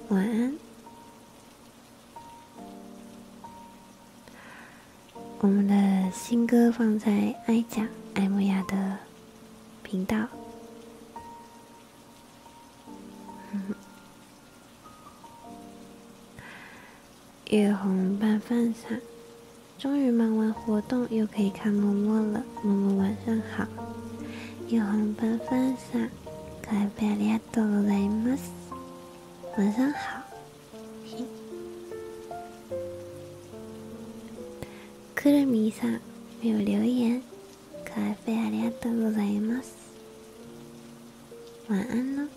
晚安。我们的新歌放在爱讲艾莫亚的频道。月红拌饭上，终于忙完活动，又可以看默默了。默默晚上好。月红拌饭上，可愛费ありがとうございます。晚上好。くるみさん没有留言，可愛费ありがとうございます。晚安了，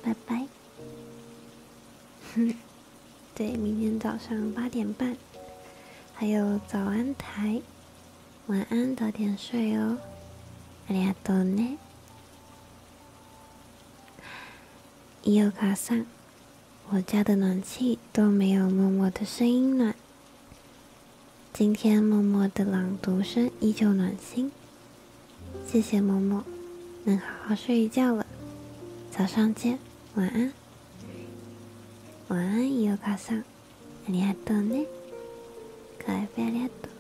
拜拜。对，明天早上8点半，还有早安台，晚安，早点睡哦。ありがとうね。伊欧卡桑，我家的暖气都没有默默的声音暖。今天默默的朗读声依旧暖心，谢谢默默，能好好睡一觉了。早上见，晚安。晚安，伊欧卡桑，ありがとうね。可愛贝ありがとう。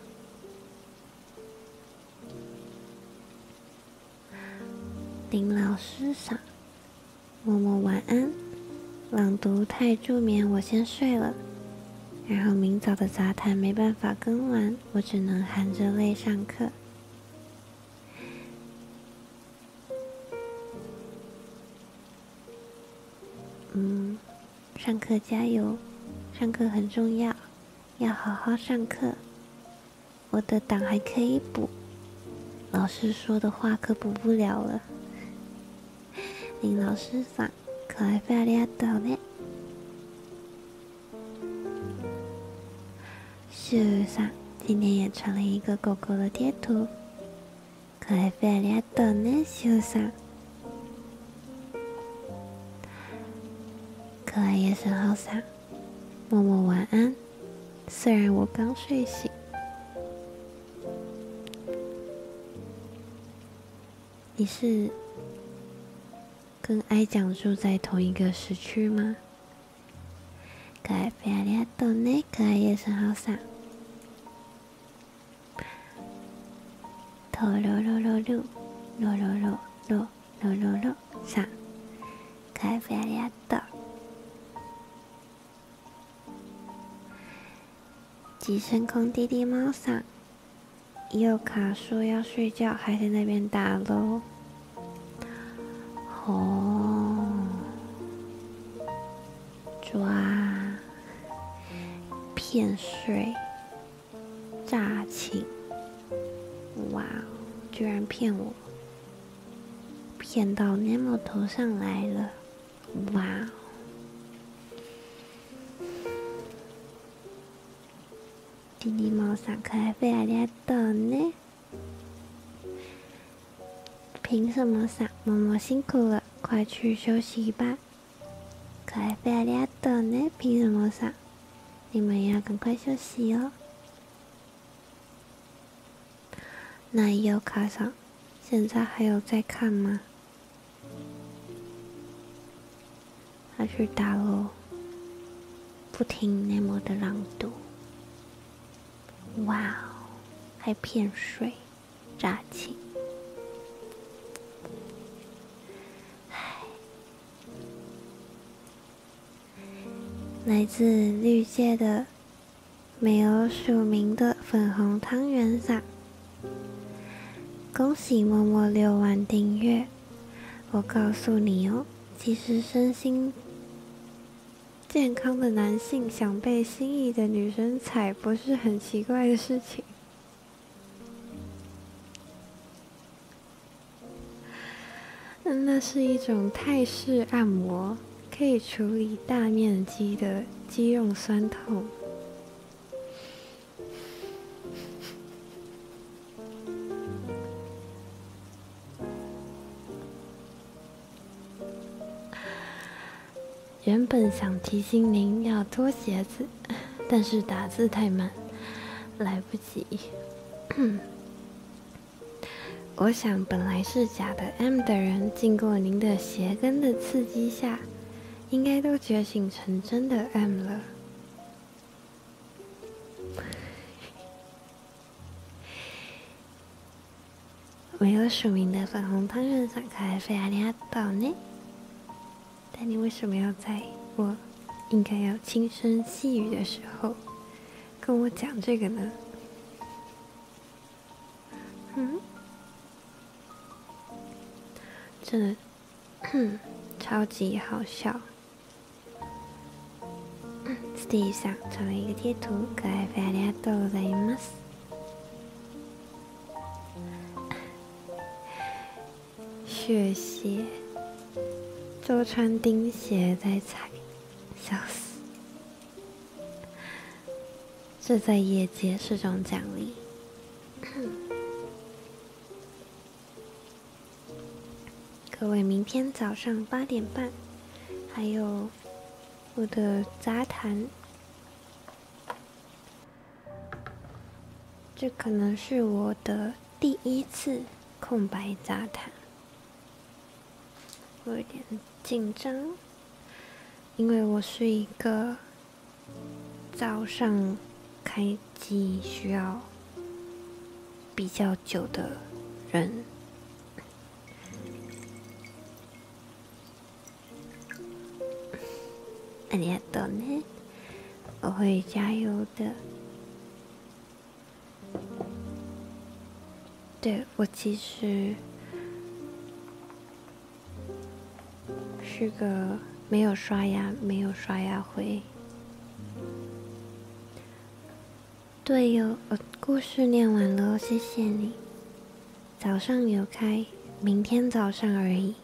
林老师赏，默默晚安。朗读太助眠，我先睡了。然后明早的杂谈没办法更完，我只能含着泪上课。上课加油，上课很重要，要好好上课。我的档还可以补，老师说的话可补不了了。林老师さん、可愛贝ありがとうね。秀さん今天也传了一个狗狗的贴图，可愛贝ありがとうね、秀さん。可爱夜神号伞，默默晚安。虽然我刚睡醒。你是跟哀讲住在同一个时区吗？可愛贝ありがとうね、可愛夜神号伞。トロロロロロロロロロロロさん、可愛贝ありがとう。极深空滴滴猫桑，伊欧卡说要睡觉，还在那边打咯。抓、骗睡、诈请，哇，居然骗我，骗到 Nemo 头上来了，哇！滴滴猫桑，可愛贝ありがとうね。凭什么桑？默默辛苦了，快去休息吧。可愛贝ありがとうね。凭什么桑？你们也要赶快休息哦。那伊欧卡桑，现在还有在看吗？他去打咯，不听 Nemo 的朗读。哇哦，还骗睡、诈请，来自绿界的没有署名的粉红汤圆伞，恭喜默默6万订阅！我告诉你哦，其实身心健康的男性想被心仪的女生踩，不是很奇怪的事情。那是一种泰式按摩，可以处理大面积的肌肉酸痛。原本想提醒您要脱鞋子，但是打字太慢，来不及。我想本来是假的 M 的人，经过您的鞋跟的刺激下，应该都觉醒成真的 M 了。没有署名的粉红汤圆伞，可愛贝ありがとうね。但你为什么要在我应该要轻声细语的时候跟我讲这个呢？真的超级好笑。Steve 上传了一个贴图，可愛贝ありがとうございます。血鞋，都穿钉鞋在踩，笑死！这在业界是种奖励。各位，明天早上8点半，还有我的杂谈，这可能是我的第1次空白杂谈，我有点紧张，因为我是一个早上开机需要比较久的人。ありがとうね，我会加油的。对，我其实是个没有刷牙灰。对哟，故事念完了，谢谢你。早上有开，明天早上而已。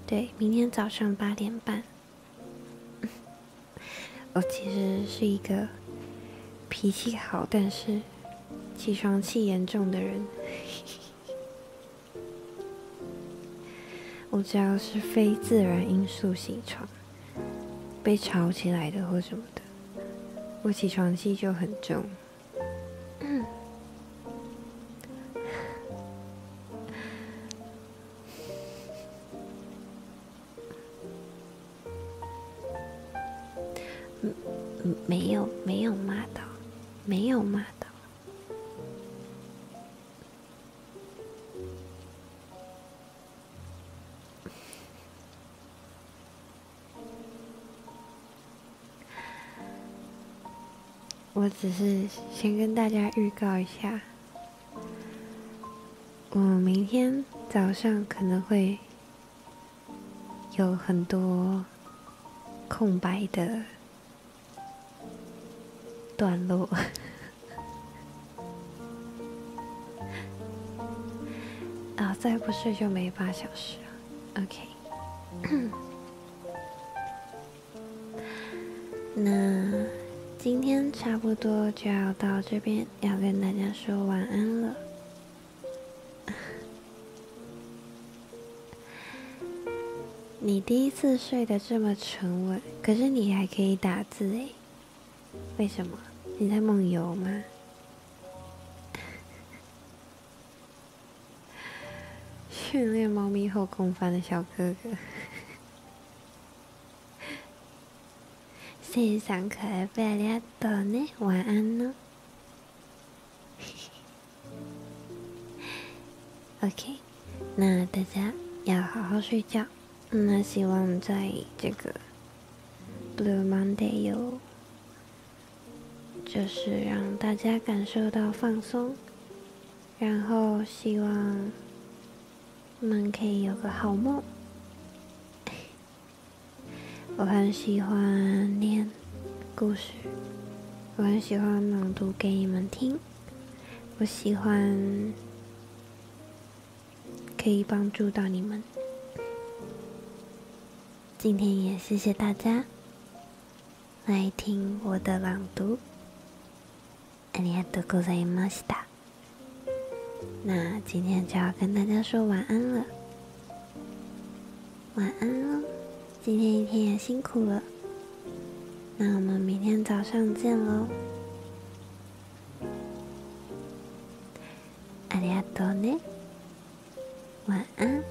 对，明天早上8点半。我其实是一个脾气好，但是起床气严重的人。我只要是非自然因素起床，被吵起来的或什么的，我起床气就很重。没有骂到，没有骂到。我只是先跟大家预告一下，我明天早上可能会有很多空白的段落。再不睡就没8小时了。OK。那今天差不多就要到这边，要跟大家说晚安了。你第一次睡得这么沉稳，可是你还可以打字诶，为什么？你在梦游吗？训练猫咪后空翻的小哥哥。谢谢上可爱贝阿里亚多呢，晚安呢。OK， 那大家要好好睡觉。那希望在这个 Blue Monday 就是让大家感受到放松，然后希望你们可以有个好梦。我很喜欢念故事，我很喜欢朗读给你们听，我喜欢可以帮助到你们。今天也谢谢大家来听我的朗读。ありがとうございました。那今天就要跟大家说晚安了，晚安哦。今天一天也辛苦了，那我们明天早上见喽。ありがとうね，晚安。